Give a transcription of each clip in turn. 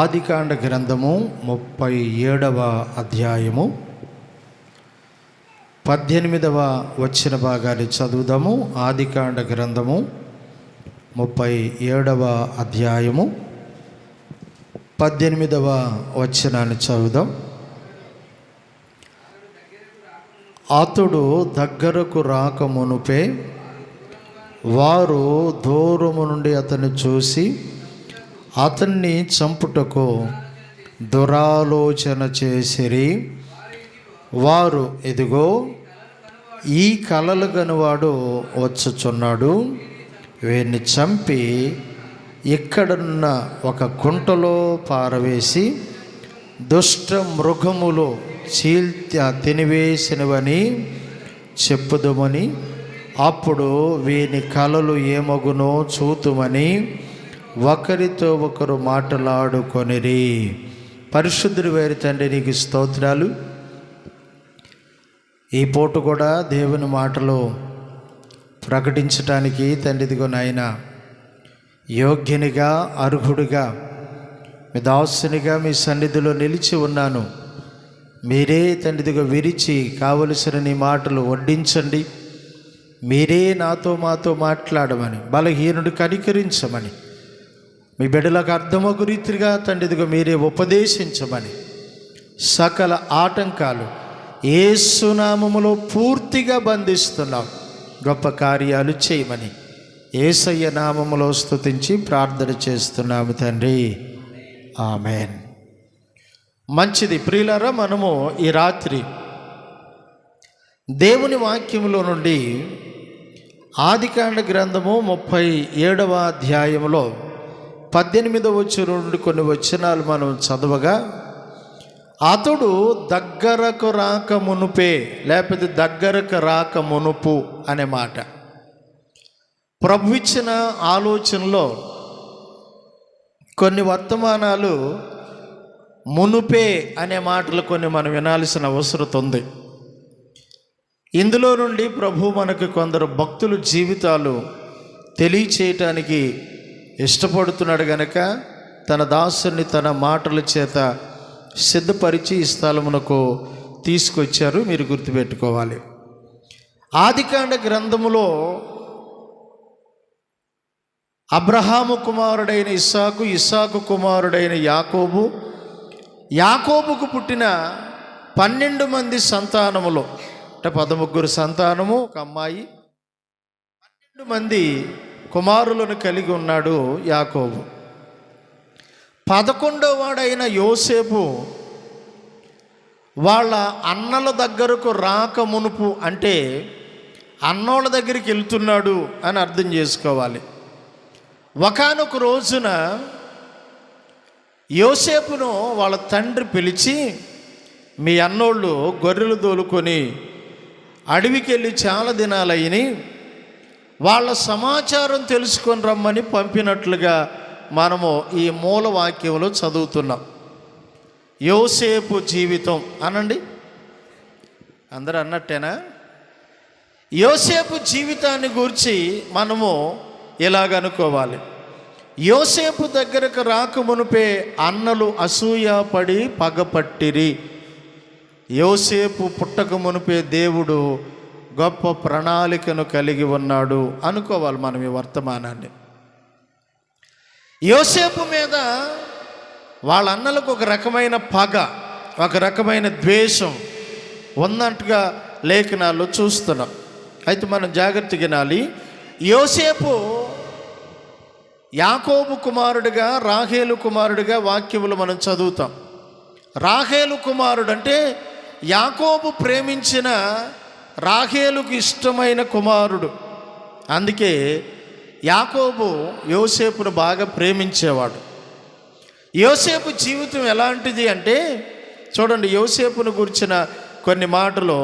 ఆదికాండ గ్రంథము 37వ అధ్యాయము 18వ వచన భాగాన్ని చదువుదాము. ఆదికాండ గ్రంథము 37వ అధ్యాయము 18వ వచనాన్ని చదువుదాం. అతడు దగ్గరకు రాకమునుపే వారు దూరము నుండి అతన్ని చూసి అతన్ని చంపుటకు దురాలోచన చేసిరి. వారు, ఇదిగో ఈ కలలు గనువాడు వచ్చుచున్నాడు, వీరిని చంపి ఇక్కడున్న ఒక కుంటలో పారవేసి దుష్ట మృగములు తినివేసినవని చెప్పుదుమని, అప్పుడు వీని కలలు ఏమగునో చూతుమని ఒకరితో ఒకరు మాట్లాడుకొనిరి. పరిశుద్ధుడు వేరు తండ్రి, నీకు స్తోత్రాలు. ఈ పూట కూడా దేవుని మాటలు ప్రకటించటానికి తండ్రిదిగో నాయన యోగ్యునిగా అర్హుడిగా మీ దాసునిగా మీ సన్నిధిలో నిలిచి ఉన్నాను. మీరే తండ్రిదిగో విరిచి కావలసిన నీ మాటలు వడ్డించండి. మీరే మాతో మాట్లాడమని, బలహీనుడు కనికరించమని, మీ బిడ్డలకు అర్థమగు రీతిగా తండ్రిదిగా మీరే ఉపదేశించమని, సకల ఆటంకాలు యేసు నామములో పూర్తిగా బంధిస్తున్నాం. గొప్ప కార్యాలు చేయమని యేసయ్య నామములో స్తుతించి ప్రార్థన చేస్తున్నాము తండ్రి, ఆమెన్. మంచిది ప్రియులారా, మనము ఈ రాత్రి దేవుని వాక్యములో నుండి ఆదికాండ గ్రంథము 37వ అధ్యాయంలో 18వ వచనం నుండి కొన్ని వచనాలు మనం చదవగా, అతడు దగ్గరకు రాక మునుపే, లేకపోతే దగ్గరకు రాక మునుపు అనే మాట ప్రభు ఇచ్చిన ఆలోచనలో కొన్ని వర్తమానాలు మునుపే అనే మాటలు కొన్ని మనం వినాల్సిన అవసరం ఉంది. ఇందులో నుండి ప్రభు మనకు కొందరు భక్తుల జీవితాలు తెలియచేయటానికి ఇష్టపడుతున్నాడు గనక తన దాసుని తన మాటల చేత సిద్ధపరిచి ఈ స్థలమునకు తీసుకొచ్చారు. మీరు గుర్తుపెట్టుకోవాలి. ఆదికాండ గ్రంథములో అబ్రహాము కుమారుడైన ఇస్సాకు, ఇస్సాకు కుమారుడైన యాకోబు, యాకోబుకు పుట్టిన 12 మంది సంతానములో, అంటే 13 సంతానము, ఒక అమ్మాయి, 12 మంది కుమారులను కలిగి ఉన్నాడు యాకోబు. 11వ వాడైన యోసేపు వాళ్ళ అన్నల దగ్గరకు రాక మునుపు, అంటే అన్నోళ్ళ దగ్గరికి వెళ్తున్నాడు అని అర్థం చేసుకోవాలి. ఒకానొక రోజున యోసేపును వాళ్ళ తండ్రి పిలిచి, మీ అన్నోళ్ళు గొర్రెలు తోలుకొని అడవికి వెళ్ళి చాలా దినాలయ్యి, వాళ్ళ సమాచారం తెలుసుకొని రమ్మని పంపినట్లుగా మనము ఈ మూల వాక్యంలో చదువుతున్నాం. యోసేపు జీవితం అనండి, అందరూ అన్నట్టేనా? యోసేపు జీవితాన్ని గురించి మనము ఇలాగనుకోవాలి. యోసేపు దగ్గరకు రాకమునుపే అన్నలు అసూయపడి పగపట్టిరి. యోసేపు పుట్టక మునుపే దేవుడు గొప్ప ప్రణాళికను కలిగి ఉన్నాడు అనుకోవాలి మనం ఈ వర్తమానాన్ని. యోసేపు మీద వాళ్ళ అన్నలకు ఒక రకమైన పగ, ఒక రకమైన ద్వేషం ఉన్నట్టుగా లేఖనాల్లో చూస్తున్నాం. అయితే మనం జాగ్రత్తగా వినాలి. యోసేపు యాకోబు కుమారుడిగా, రాహేలు కుమారుడిగా వాక్యములు మనం చదువుతాం. రాహేలు కుమారుడు అంటే యాకోబు ప్రేమించిన రాహేలుకు ఇష్టమైన కుమారుడు. అందుకే యాకోబు యోసేపును బాగా ప్రేమించేవాడు. యోసేపు జీవితం ఎలాంటిది అంటే చూడండి, యోసేపును గురించిన కొన్ని మాటలు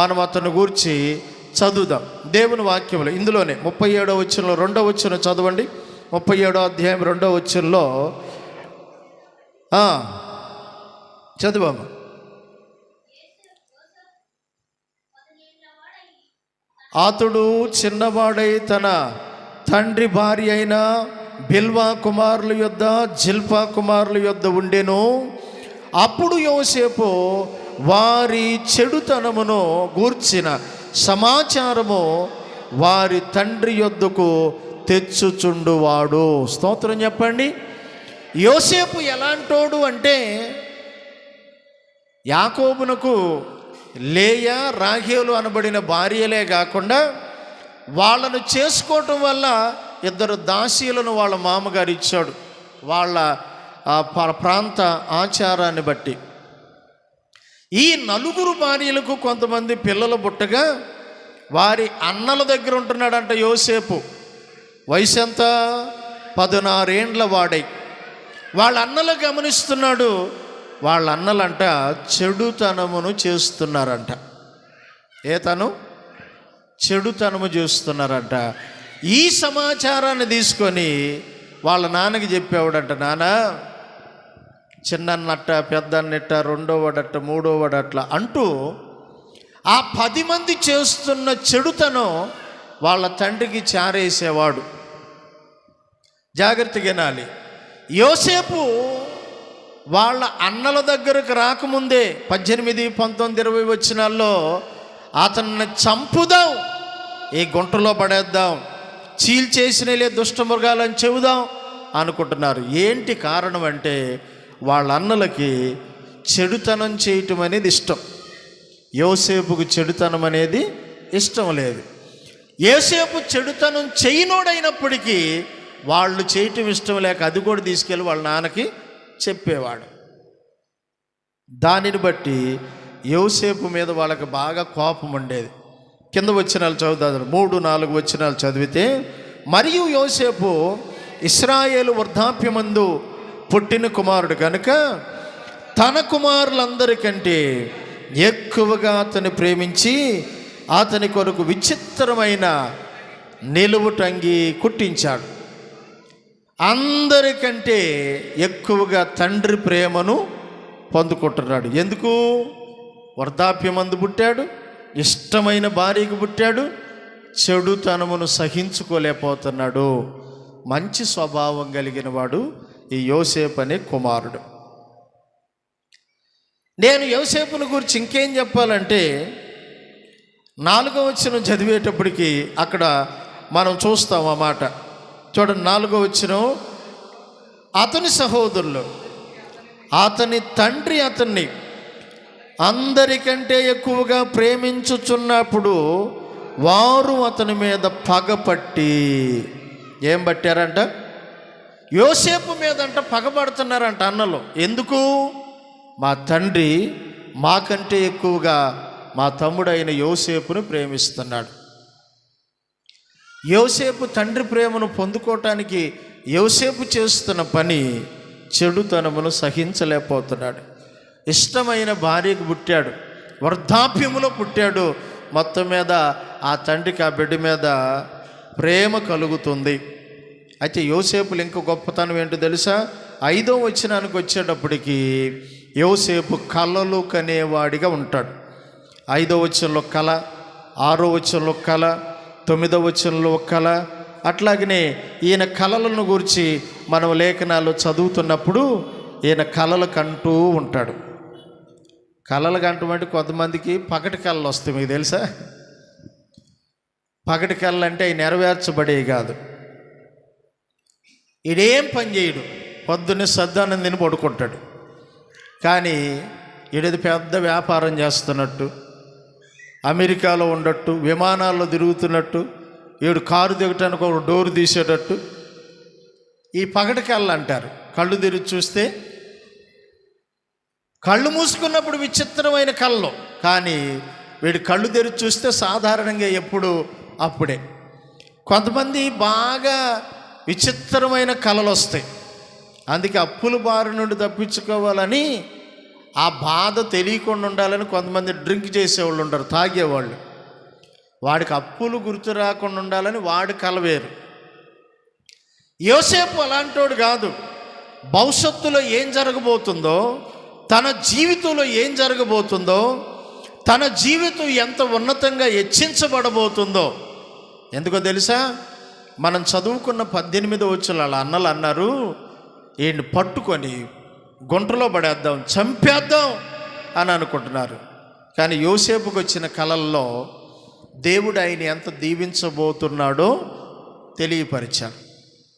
మనం అతను గురించి చదువుదాం దేవుని వాక్యంలో. ఇందులోనే 37వ వచనంలో 2వ వచనం చదవండి. 37వ అధ్యాయం 2వ వచనంలో చదువమ్మ. అతడు చిన్నవాడై తన తండ్రి భార్య అయిన బిల్వా కుమారుల యొద్ద జిల్పా కుమారుల యొద్ద ఉండెను. అప్పుడు యోసేపు వారి చెడుతనమును గూర్చిన సమాచారము వారి తండ్రి యొద్దకు తెచ్చుచుండువాడు. స్తోత్రం చెప్పండి. యోసేపు ఎలాంటోడు అంటే, యాకోబునకు లేయా రాహేలు అనబడిన భార్యలే కాకుండా వాళ్ళను చేసుకోవటం వల్ల 2 దాసీలను వాళ్ళ మామగారు ఇచ్చాడు, వాళ్ళ ప్రాంత ఆచారాన్ని బట్టి. ఈ 4 భార్యలకు కొంతమంది పిల్లలు పుట్టగా వారి అన్నల దగ్గర ఉంటున్నాడంట యోసేపు. వయసు ఎంత? 16 ఏండ్ల వాడై. వాళ్ళ అన్నలు గమనిస్తున్నాడు. వాళ్ళ అన్నలంట చెడుతనమును చేస్తున్నారంట. చెడుతనము చేస్తున్నారంట. ఈ సమాచారాన్ని తీసుకొని వాళ్ళ నాన్నకి చెప్పేవాడంట, నాన్న చిన్నన్నట్ట పెద్దన్నట్ట రెండోవాడట్ట మూడోవాడట్ల అంటూ ఆ 10 మంది చేస్తున్న చెడుతనం వాళ్ళ తండ్రికి చారేసేవాడు. జాగ్రత్తగా వినాలి. యోసేపు వాళ్ళ అన్నల దగ్గరకు రాకముందే 18, 19, 20 వచనాల్లో అతన్ని చంపుదాం, ఈ గుంటలో పడేద్దాం, చీల్చేసినలే దుష్టమృగాలని చెబుదాం అనుకుంటున్నారు. ఏంటి కారణం అంటే వాళ్ళ అన్నలకి చెడుతనం చేయటం అనేది ఇష్టం. యోసేపుకు చెడుతనం అనేది ఇష్టం లేదు. యోసేపు చెడుతనం చేయనోడైనప్పటికీ వాళ్ళు చేయటం ఇష్టం లేక అది కూడా తీసుకెళ్ళి వాళ్ళ నాన్నకి చెప్పేవాడు. దానిని బట్టి యోసేపు మీద వాళ్ళకి బాగా కోపం ఉండేది. కింద వచనాలు చదువుతారు, 3, 4 వచనాలు చదివితే, మరియు యోసేపు ఇశ్రాయేలు వృద్ధాప్యమందు పుట్టిన కుమారుడు కనుక తన కుమారులందరికంటే ఎక్కువగా అతన్ని ప్రేమించి అతని కొరకు విచిత్రమైన నిలువుటంగి కుట్టించాడు. అందరికంటే ఎక్కువగా తండ్రి ప్రేమను పొందుకుంటున్నాడు. ఎందుకు? వృద్ధాప్యమందు పుట్టాడు, ఇష్టమైన భార్యకు పుట్టాడు, చెడుతనమును సహించుకోలేకపోతున్నాడు. మంచి స్వభావం కలిగిన వాడు ఈ యోసేపు అనే కుమారుడు. నేను యోసేపుని గురించి ఇంకేం చెప్పాలంటే 4వ వచనం చదివేటప్పటికి అక్కడ మనం చూస్తాం ఆ మాట. చూడండి, 4వ వచనం, అతని సహోదరులు అతని తండ్రి అతన్ని అందరికంటే ఎక్కువగా ప్రేమించుచున్నప్పుడు వారు అతని మీద పగపట్టి, ఏం పట్టారంట? యోసేపు మీదంట పగబడుతున్నారంట అన్నలు. ఎందుకు? మా తండ్రి మాకంటే ఎక్కువగా మా తమ్ముడైన యోసేపును ప్రేమిస్తున్నాడు. యోసేపు తండ్రి ప్రేమను పొందుకోవటానికి యోసేపు చేస్తున్న పని చెడుతనమును సహించలేకపోతున్నాడు. ఇష్టమైన భార్యకు పుట్టాడు, వృద్ధాప్యములో పుట్టాడు. మొత్తం మీద ఆ తండ్రికి ఆ బిడ్డ మీద ప్రేమ కలుగుతుంది. అయితే యోసేపులు ఇంకో గొప్పతనం ఏంటో తెలుసా? 5వ వచనానికి వచ్చేటప్పటికి యోసేపు కలలు కనేవాడిగా ఉంటాడు. 5వ వచనంలో కళ, 6వ వచనంలో కళ, 9వ వచనంలో కళ. అట్లాగనే ఈయన కళలను గురించి మనం లేఖనాలు చదువుతున్నప్పుడు ఈయన కళలు కంటూ ఉంటాడు. కళలు కంటమంటే కొంతమందికి పగటి కళలు వస్తాయి. మీకు తెలుసా? పగటి కళలు అంటే అవి నెరవేర్చబడేవి కాదు. ఈడేం పని చేయడు, పొద్దున్నే సద్దానం తిని పడుకుంటాడు. కానీ ఈడేది పెద్ద వ్యాపారం చేస్తున్నట్టు, అమెరికాలో ఉండట్టు, విమానాల్లో తిరుగుతున్నట్టు, ఈడు కారు దిగటానికి ఒక డోరు తీసేటట్టు ఈ పగటి కళ్ళు అంటారు. కళ్ళు తెరిచి చూస్తే, కళ్ళు మూసుకున్నప్పుడు విచిత్రమైన కళ్ళు, కానీ వీడు కళ్ళు తెరిచి చూస్తే సాధారణంగా ఎప్పుడు అప్పుడే. కొంతమంది బాగా విచిత్రమైన కళలు వస్తాయి. అందుకే అప్పుల బారి నుండి తప్పించుకోవాలని, ఆ బాధ తెలియకుండా ఉండాలని కొంతమంది డ్రింక్ చేసేవాళ్ళు ఉంటారు, తాగేవాళ్ళు. వాడికి అప్పులు గుర్తు రాకుండా ఉండాలని వాడి కల వేరు. యోసేపు అలాంటోడు కాదు. భవిష్యత్తులో ఏం జరగబోతుందో, తన జీవితంలో ఏం జరగబోతుందో, తన జీవితం ఎంత ఉన్నతంగా హెచ్చించబడబోతుందో. ఎందుకో తెలుసా? మనం చదువుకున్న 18వ వచనం వాళ్ళ అన్నలు అన్నారు, ఈయన్ని పట్టుకొని గుంటలో పడేద్దాం, చంపేద్దాం అని అనుకుంటున్నారు. కానీ యోసేపుకి వచ్చిన కలల్లో దేవుడు ఆయన ఎంత దీవించబోతున్నాడో తెలియపరిచాడు.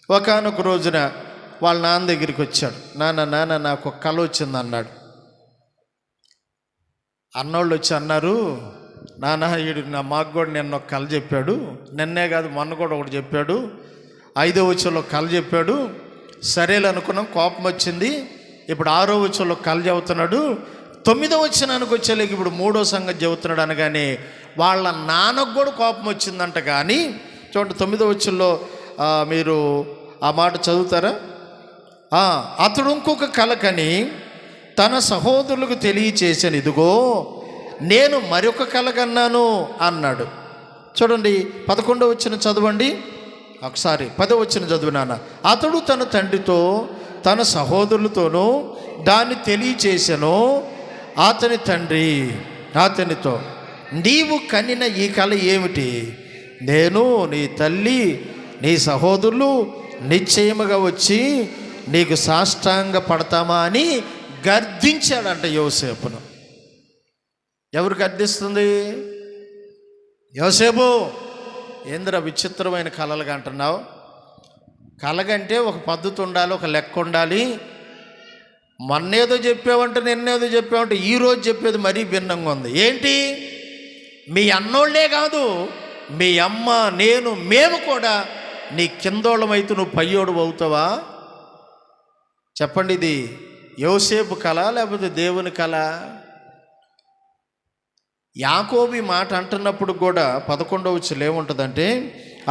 ఒకానొక రోజున వాళ్ళ నాన్న దగ్గరికి వచ్చాడు. నాన్న నాకు ఒక కల వచ్చింది అన్నాడు. అన్నోళ్ళు వచ్చి అన్నారు, నాన్న వీడు మాకు కూడా నిన్న ఒక కళ చెప్పాడు, నిన్నే కాదు మొన్న కూడా ఒకటి చెప్పాడు, 5వ వచనంలో కళ చెప్పాడు. సరేలే అనుకున్నాం, కోపం వచ్చింది. ఇప్పుడు 6వ వచనంలో కళ చెబుతున్నాడు, 9వ వచనానికి వచ్చేలేక ఇప్పుడు 3వ సంగతి చెబుతున్నాడు అనగానే వాళ్ళ నాన్నకు కూడా కోపం వచ్చిందంట. కానీ చూడండి 9వ వచనంలో మీరు ఆ మాట చదువుతారా? అతడు ఇంకొక కల కని తన సహోదరులకు తెలియచేసాను, ఇదిగో నేను మరొక కల కన్నాను అన్నాడు. చూడండి 11వ వచనం చదవండి ఒకసారి. 10వ వచనం చదువునాన్న. అతడు తన తండ్రితో తన సహోదరులతోనూ దాన్ని తెలియచేసాను. అతని తండ్రి అతనితో, నీవు కనిన ఈ కల ఏమిటి? నేను నీ తల్లి నీ సహోదరులు నిశ్చయముగా వచ్చి నీకు సాష్టాంగ పడతామా అని గర్దించాడంట యోసేపును. ఎవరు గర్దిస్తుంది? యోసేపు, ఏంద్ర విచిత్రమైన కలలుగా అంటున్నావు? కలగంటే ఒక పద్ధతి ఉండాలి, ఒక లెక్క ఉండాలి. మొన్నేదో చెప్పావంటే నిన్నేదో చెప్పావంటే ఈరోజు చెప్పేది మరీ భిన్నంగా ఉంది. ఏంటి? మీ అన్నోళ్లే కాదు, మీ అమ్మ నేను మేము కూడా నీ కిందోళమైతే నువ్వు పయ్యోడు అవుతావా? చెప్పండి, ఇది యోసేపు కళ లేకపోతే దేవుని కళ? యాకోబు మాట అంటున్నప్పుడు కూడా 11వ వచనంలో ఏముంటుందంటే,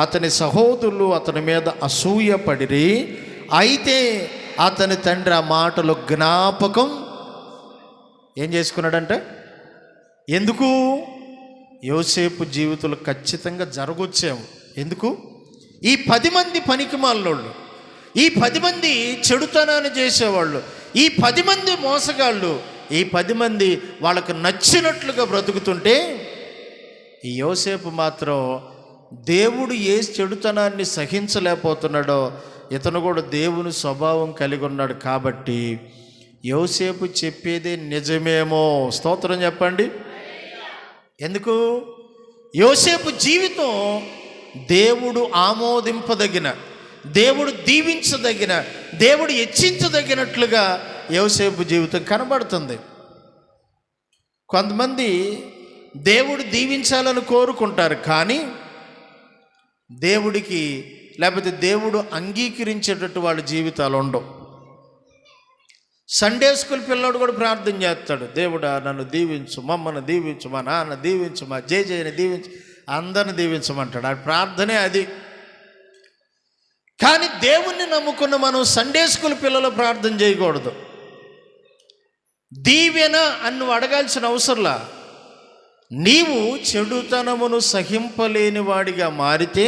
అతని సహోదరులు అతని మీద అసూయ పడిరి, అయితే అతని తండ్రి ఆ మాటలు జ్ఞాపకం ఏం చేసుకున్నాడంటే, ఎందుకు? యోసేపు జీవితంలో ఖచ్చితంగా జరగొచ్చేమో. ఎందుకు? ఈ 10 మంది పనికిమాలినోళ్ళు, ఈ 10 మంది చెడుతనాన్ని చేసేవాళ్ళు, ఈ 10 మంది మోసగాళ్ళు, ఈ 10 మంది వాళ్ళకు నచ్చినట్లుగా బ్రతుకుతుంటే ఈ యోసేపు మాత్రం దేవుడు ఏ చెడుతనాన్ని సహించలేకపోతున్నాడో ఇతను కూడా దేవుని స్వభావం కలిగి ఉన్నాడు. కాబట్టి యోసేపు చెప్పేదే నిజమేమో. స్తోత్రం చెప్పండి. ఎందుకు? యోసేపు జీవితం దేవుడు ఆమోదింపదగిన, దేవుడు దీవించదగిన, దేవుడు హెచ్చించదగినట్లుగా యోసేపు జీవితం కనబడుతుంది. కొంతమంది దేవుడు దీవించాలని కోరుకుంటారు, కానీ దేవుడికి లేకపోతే దేవుడు అంగీకరించేటట్టు వాళ్ళ జీవితాలు ఉండవు. సండే స్కూల్ పిల్లోడు కూడా ప్రార్థన చేస్తాడు, దేవుడా నన్ను దీవించు, మమ్మల్ని దీవించు, మా నాన్న దీవించు, మా జేజేని దీవించు, అందరిని దీవించమంటాడు. ఆ ప్రార్థనే అది. కానీ దేవుణ్ణి నమ్ముకున్న మనం సండే స్కూల్ పిల్లలు ప్రార్థన చేయకూడదు. దీవెన అని నువ్వు అడగాల్సిన అవసరంలా. నీవు చెడుతనమును సహింపలేని వాడిగా మారితే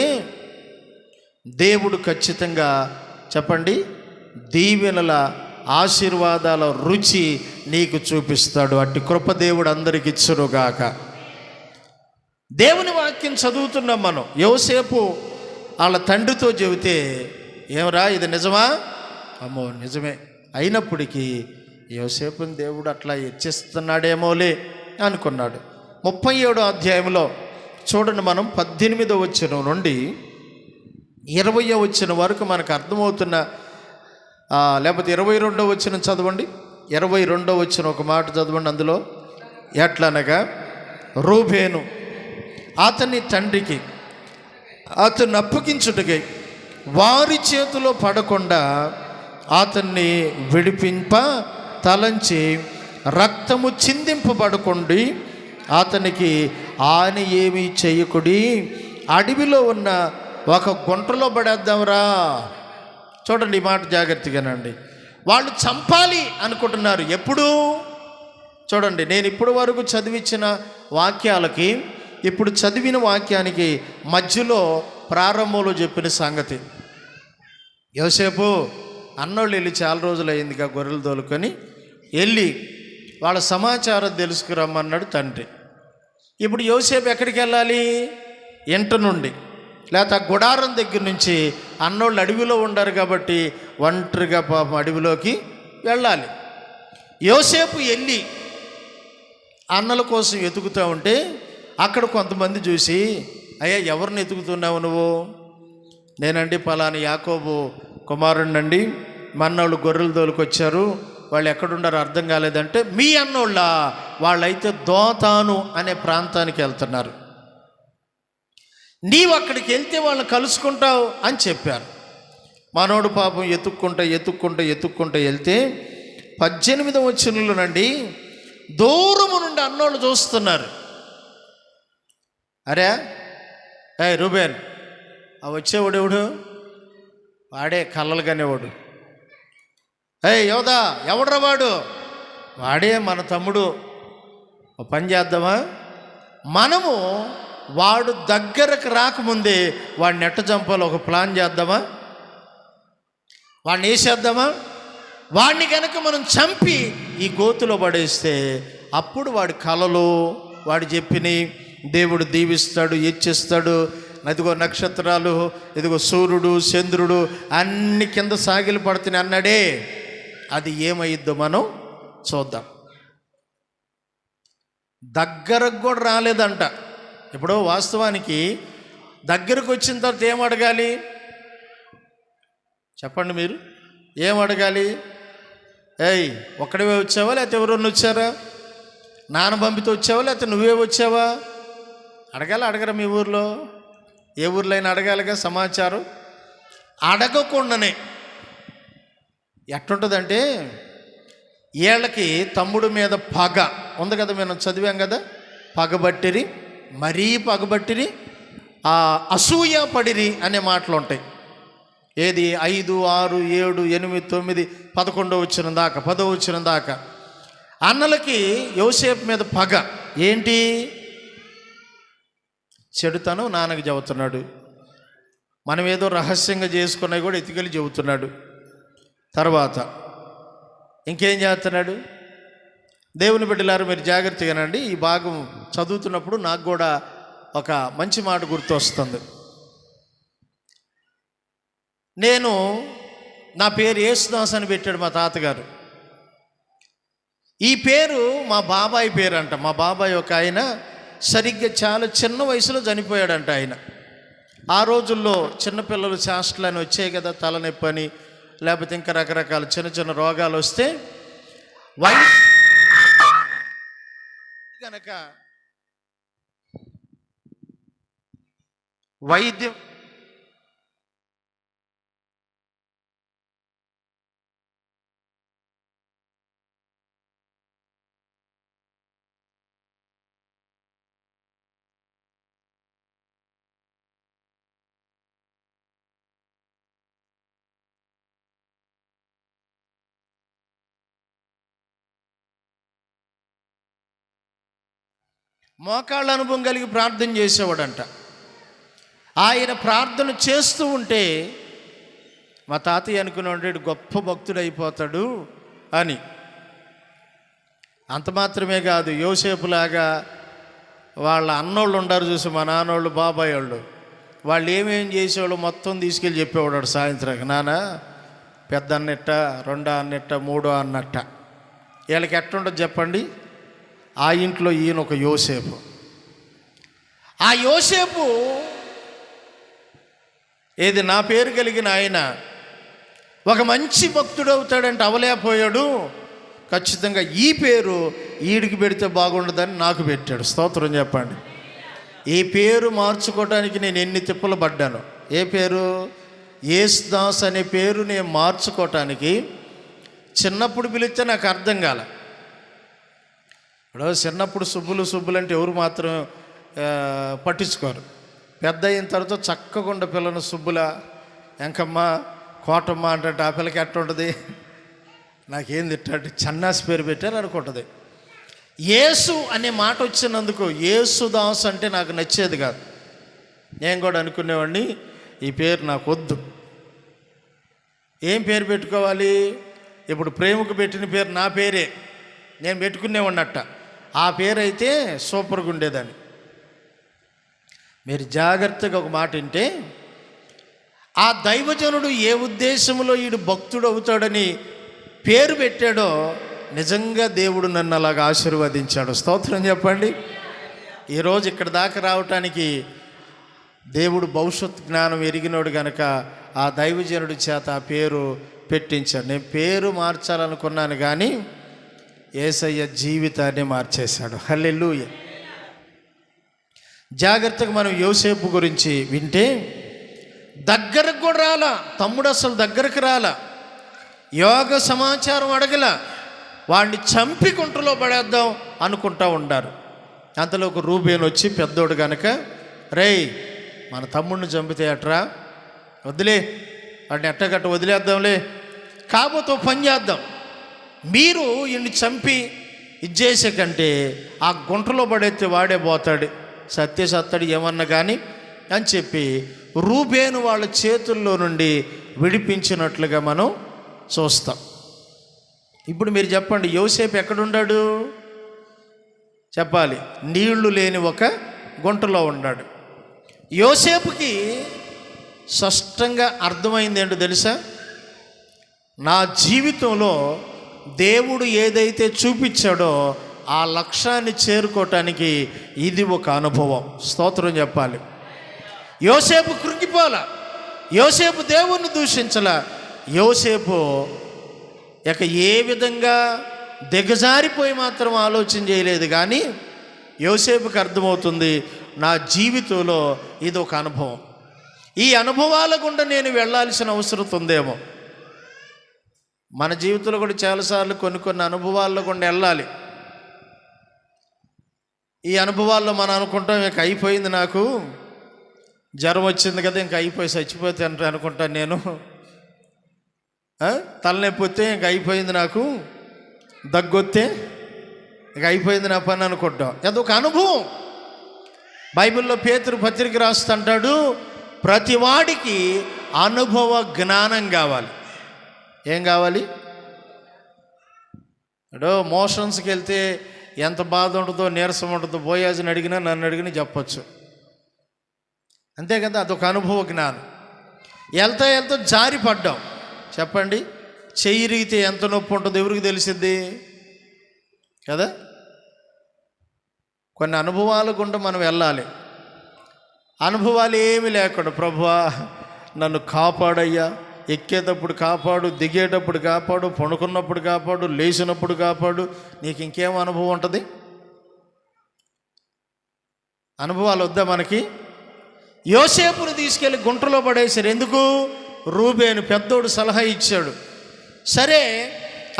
దేవుడు ఖచ్చితంగా చెప్పండి దీవెనల ఆశీర్వాదాల రుచి నీకు చూపిస్తాడు. అట్టి కృప దేవుడు అందరికి ఇచ్చునుగాక. దేవుని వాక్యం చదువుతున్నాం మనం. యోసేపు వాళ్ళ తండ్రితో చెబితే, ఏమరా ఇది నిజమా? అమ్మో నిజమే. అయినప్పటికీ యోసేపుని దేవుడు అట్లా హెచ్చిస్తున్నాడేమోలే అనుకున్నాడు. 37వ అధ్యాయంలో చూడండి, మనం 18వ వచనం నుండి 20వ వచనం వరకు మనకు అర్థమవుతున్న, లేకపోతే 22వ వచనం చదవండి. 22వ వచనం ఒక మాట చదవండి. అందులో ఎట్లనగా, రూబేను అతని తండ్రికి అతన్ని అప్పగించుటకై వారి చేతిలో పడకుండా అతన్ని విడిపింప తలంచి రక్తము చిందింపబడకుండి అతనికి హాని ఏమీ చేయకుడి, అడవిలో ఉన్న ఒక గుంటలో పడేద్దాంరా. చూడండి ఈ మాట జాగ్రత్తగానండి. వాళ్ళు చంపాలి అనుకుంటున్నారు. ఎప్పుడు? చూడండి, నేను ఇప్పటి వరకు చదివించిన వాక్యాలకి ఇప్పుడు చదివిన వాక్యానికి మధ్యలో ప్రారంభంలో చెప్పిన సంగతి. యోసేపు అన్నోళ్ళు వెళ్ళి చాలా రోజులు అయిందిగా గొర్రెలు తోలుకొని వెళ్ళి వాళ్ళ సమాచారం తెలుసుకురమ్మన్నాడు తండ్రి. ఇప్పుడు యోసేపు ఎక్కడికి వెళ్ళాలి? ఇంట నుండి, లేకపోతే ఆ గుడారం దగ్గర నుంచి. అన్నోళ్ళు అడవిలో ఉండరు కాబట్టి ఒంటరిగా పాపం అడవిలోకి వెళ్ళాలి. యోసేపు వెళ్ళి అన్నల కోసం వెతుకుతూ ఉంటే అక్కడ కొంతమంది చూసి, అయ్యా ఎవరిని వెతుకుతున్నావు నువ్వు? నేనండి పలాని యాకోబు కుమారుణ్ణండి, మన్నోళ్ళు గొర్రెలు తోలుకొచ్చారు, వాళ్ళు ఎక్కడుండారో అర్థం కాలేదంటే, మీ అన్నోళ్ళ? వాళ్ళైతే దోతాను అనే ప్రాంతానికి వెళ్తున్నారు, నీవు అక్కడికి వెళ్తే వాళ్ళని కలుసుకుంటావు అని చెప్పారు. మనోడు పాపం ఎత్తుక్కుంటూ వెళ్తే 18వ వచనంలోనండి, దూరము నుండి అన్నోళ్ళు చూస్తున్నారు. అరే రూబేన్, ఆ వచ్చేవాడు ఎవడు? వాడే కళ్ళలు కనేవాడు. యోధా, ఎవడ్రా వాడు? వాడే మన తమ్ముడు. ఒక పని చేద్దామా, మనము వాడు దగ్గరకు రాకముందే వాడిని ఎట్ట చంపాలో ఒక ప్లాన్ చేద్దామా? వాడిని వేసేద్దామా? వాడిని కనుక మనం చంపి ఈ గోతులో పడేస్తే అప్పుడు వాడి కలలు, వాడు చెప్పిని దేవుడు దీవిస్తాడు, హెచ్చిస్తాడు. ఇదిగో నక్షత్రాలు, ఇదిగో సూర్యుడు చంద్రుడు అన్ని కింద సాగిలి పడుతున్నాయి అన్నాడే, అది ఏమైద్దో మనం చూద్దాం. దగ్గరకు కూడా రాలేదంట. ఇప్పుడు వాస్తవానికి దగ్గరకు వచ్చిన తర్వాత ఏం అడగాలి చెప్పండి? మీరు ఏం అడగాలి? ఒక్కడివే వచ్చావా, లేకపోతే ఎవరన్నా వచ్చారా? నాన్న పంపితే వచ్చావా, లేకపోతే నువ్వే వచ్చావా? అడగరా? మీ ఊర్లో ఏ ఊర్లో అయినా అడగాలిగా సమాచారం. అడగకుండానే ఎట్టుంటుందంటే, వీళ్ళకి తమ్ముడు మీద పగ ఉంది కదా, మేము చదివాం కదా, పగబట్టిరి, మరీ పగబట్టిరి, అసూయ పడిరి అనే మాటలు ఉంటాయి. ఏది 5, 6, 7, 8, 9, 11 వచ్చిన దాకా, 10 వచ్చిన దాకా అన్నలకి యోసేపు మీద పగ. ఏంటి? చెడుతనం నాన్నకి చెబుతున్నాడు, మనం ఏదో రహస్యంగా చేసుకున్నవి కూడా ఎతికెళ్ళి చెబుతున్నాడు. తర్వాత ఇంకేం చేస్తున్నాడు? దేవుని బిడ్డలారు మీరు జాగ్రత్తగానండి. ఈ భాగం చదువుతున్నప్పుడు నాకు కూడా ఒక మంచి మాట గుర్తు వస్తుంది. నా పేరు యేసుదాస్ అని పెట్టాడు మా తాతగారు. ఈ పేరు మా బాబాయ్ పేరు అంట. మా బాబాయ్ ఒక ఆయన సరిగ్గా చాలా చిన్న వయసులో చనిపోయాడంట ఆయన. ఆ రోజుల్లో చిన్నపిల్లలు చేష్టలు అని వచ్చాయి కదా, తలనొప్పి అని, లేకపోతే ఇంకా రకరకాల చిన్న చిన్న రోగాలు వస్తే కనుక వైద్యం మోకాళ్ళ అనుభవం కలిగి ప్రార్థన చేసేవాడంట. ఆయన ప్రార్థన చేస్తూ ఉంటే మా తాతయ్య అనుకునేవాడు గొప్ప భక్తుడు అయిపోతాడు అని. అంత మాత్రమే కాదు, యోసేపులాగా వాళ్ళ అన్నోళ్ళు ఉండారు చూసి, మా నాన్నోళ్ళు, బాబాయ్ వాళ్ళు ఏమేం చేసేవాళ్ళు మొత్తం తీసుకెళ్ళి చెప్పేవాడు సాయంత్రం. నాన్న పెద్ద అన్నట్ట, రెండో అన్నట్ట, మూడో అన్నట్ట. వీళ్ళకి ఎట్టుండదు చెప్పండి? ఆ ఇంట్లో ఈయన ఒక యోసేపు. ఆ యోసేపు ఏది నా పేరు కలిగిన ఆయన ఒక మంచి భక్తుడు అవుతాడంటే అవలేకపోయాడు. ఖచ్చితంగా ఈ పేరు ఈడికి పెడితే బాగుండదని నాకు పెట్టాడు. స్తోత్రం చెప్పండి. ఈ పేరు మార్చుకోవడానికి నేను ఎన్ని తిప్పలు పడ్డాను. ఏ పేరు? యేసుదాస్ అనే పేరు నేను మార్చుకోవటానికి చిన్నప్పుడు పిలిస్తే నాకు అర్థం కాల. ఇప్పుడు చిన్నప్పుడు సుబ్బులు అంటే ఎవరు మాత్రం పట్టించుకోరు. పెద్ద అయిన తర్వాత చక్కగుండ పిల్లను సుబ్బుల, ఎంకమ్మ, కోటమ్మ అంటే ఆ పిల్లకి ఎట్ట ఉంటుంది? నాకేం తిట్టాడు, చన్నాసి పేరు పెట్టారు అనుకుంటుంది. యేసు అనే మాట వచ్చినందుకు యేసుదాస్ అంటే నాకు నచ్చేది కాదు. నేను కూడా అనుకునేవాడిని ఈ పేరు నాకు వద్దు. ఏం పేరు పెట్టుకోవాలి? ఇప్పుడు ప్రేమకు పెట్టిన పేరు నా పేరే నేను పెట్టుకునేవాడినట్ట. ఆ పేరు అయితే సూపర్గా ఉండేదాన్ని. మీరు జాగ్రత్తగా ఒక మాట వింటే, ఆ దైవజనుడు ఏ ఉద్దేశంలో ఈడు భక్తుడు అవుతాడని పేరు పెట్టాడో నిజంగా దేవుడు నన్ను అలాగ ఆశీర్వదించాడు. స్తోత్రం చెప్పండి. ఈరోజు ఇక్కడ దాకా రావటానికి దేవుడు భవిష్యత్ జ్ఞానం ఎరిగినోడు గనక ఆ దైవజనుడి చేత ఆ పేరు పెట్టించాడు. నేను పేరు మార్చాలనుకున్నాను కానీ యేసయ్య జీవితాన్ని మార్చేశాడు. హల్లెలూయా. జాగ్రత్తగా మనం యోసేపు గురించి వింటే, దగ్గరకు కూడా రాలా తమ్ముడు, అసలు దగ్గరకు రాలా, యోగ సమాచారం అడగల, వాడిని చంపి గుంటలో పడేద్దాం అనుకుంటా ఉండారు. అంతలో ఒక రూబేన్ వచ్చి పెద్దోడు గనక, రేయ్ మన తమ్ముడిని చంపితే అట్రా, వదిలే వాడిని ఎట్టగట్ట వదిలేద్దాంలే, కాబోతో పని చేద్దాం, మీరు ఈయన్ని చంపి ఇచ్చేసే కంటే ఆ గుంటలో పడేస్తే వాడే పోతాడు, సత్యసత్తడు ఏమన్నా కానీ అని చెప్పి రూబేను వాళ్ళ చేతుల్లో నుండి విడిపించినట్లుగా మనం చూస్తాం. ఇప్పుడు మీరు చెప్పండి, యోసేపు ఎక్కడున్నాడు చెప్పాలి? నీళ్లు లేని ఒక గుంటలో ఉన్నాడు. యోసేపుకి స్పష్టంగా అర్థమైంది ఏంటో తెలుసా? నా జీవితంలో దేవుడు ఏదైతే చూపించాడో ఆ లక్ష్యాన్ని చేరుకోవటానికి ఇది ఒక అనుభవం. స్తోత్రం చెప్పాలి. యోసేపు కృంగిపోలా, యోసేపు దేవుణ్ణి దూషించలా, యోసేపు ఇక ఏ విధంగా దిగజారిపోయి మాత్రం ఆలోచన చేయలేదు. కానీ యోసేపుకి అర్థమవుతుంది, నా జీవితంలో ఇది ఒక అనుభవం, ఈ అనుభవాల గుండా నేను వెళ్ళాల్సిన అవసరం ఉందేమో. మన జీవితంలో కూడా చాలాసార్లు కొన్ని అనుభవాల గుండా వెళ్ళాలి. ఈ అనుభవాల్లో మనం అనుకుంటాం, ఇంక అయిపోయింది, నాకు జ్వరం వచ్చింది కదా, ఇంక అయిపోయి చచ్చిపోతే అనుకుంటాను నేను, తలనొప్పి వస్తే ఇంక అయిపోయింది, నాకు దగ్గొస్తే ఇంక అయిపోయింది నా పని అనుకుంటాం. అదొక అనుభవం. బైబిల్లో పేతురు పత్రిక రాస్తుంటాడు, ప్రతి వాడికి అనుభవ జ్ఞానం కావాలి. ఏం కావాలి? మోషన్స్కి వెళ్తే ఎంత బాధ ఉంటుందో, నీరసం ఉంటుందో బోయాజుని అడిగినా నన్ను అడిగినా చెప్పచ్చు, అంతే కదా. అదొక అనుభవ జ్ఞానం. వెళ్తా జారి పడ్డాం చెప్పండి, చెయ్యి ఇరిగితే ఎంత నొప్పి ఉంటుందో ఎవరికి తెలిసిద్ది కదా. కొన్ని అనుభవాల గుండా మనం వెళ్ళాలి. అనుభవాలు ఏమీ లేకుండా, ప్రభువా నన్ను కాపాడయ్యా, ఎక్కేటప్పుడు కాపాడు, దిగేటప్పుడు కాపాడు, పడుకున్నప్పుడు కాపాడు, లేచినప్పుడు కాపాడు, నీకు ఇంకేం అనుభవం ఉంటుంది? అనుభవాలు వద్దా మనకి? యోసేపుని తీసుకెళ్ళి గుంటలో పడేశారు. ఎందుకు? రూబేను పెద్దోడు సలహా ఇచ్చాడు. సరే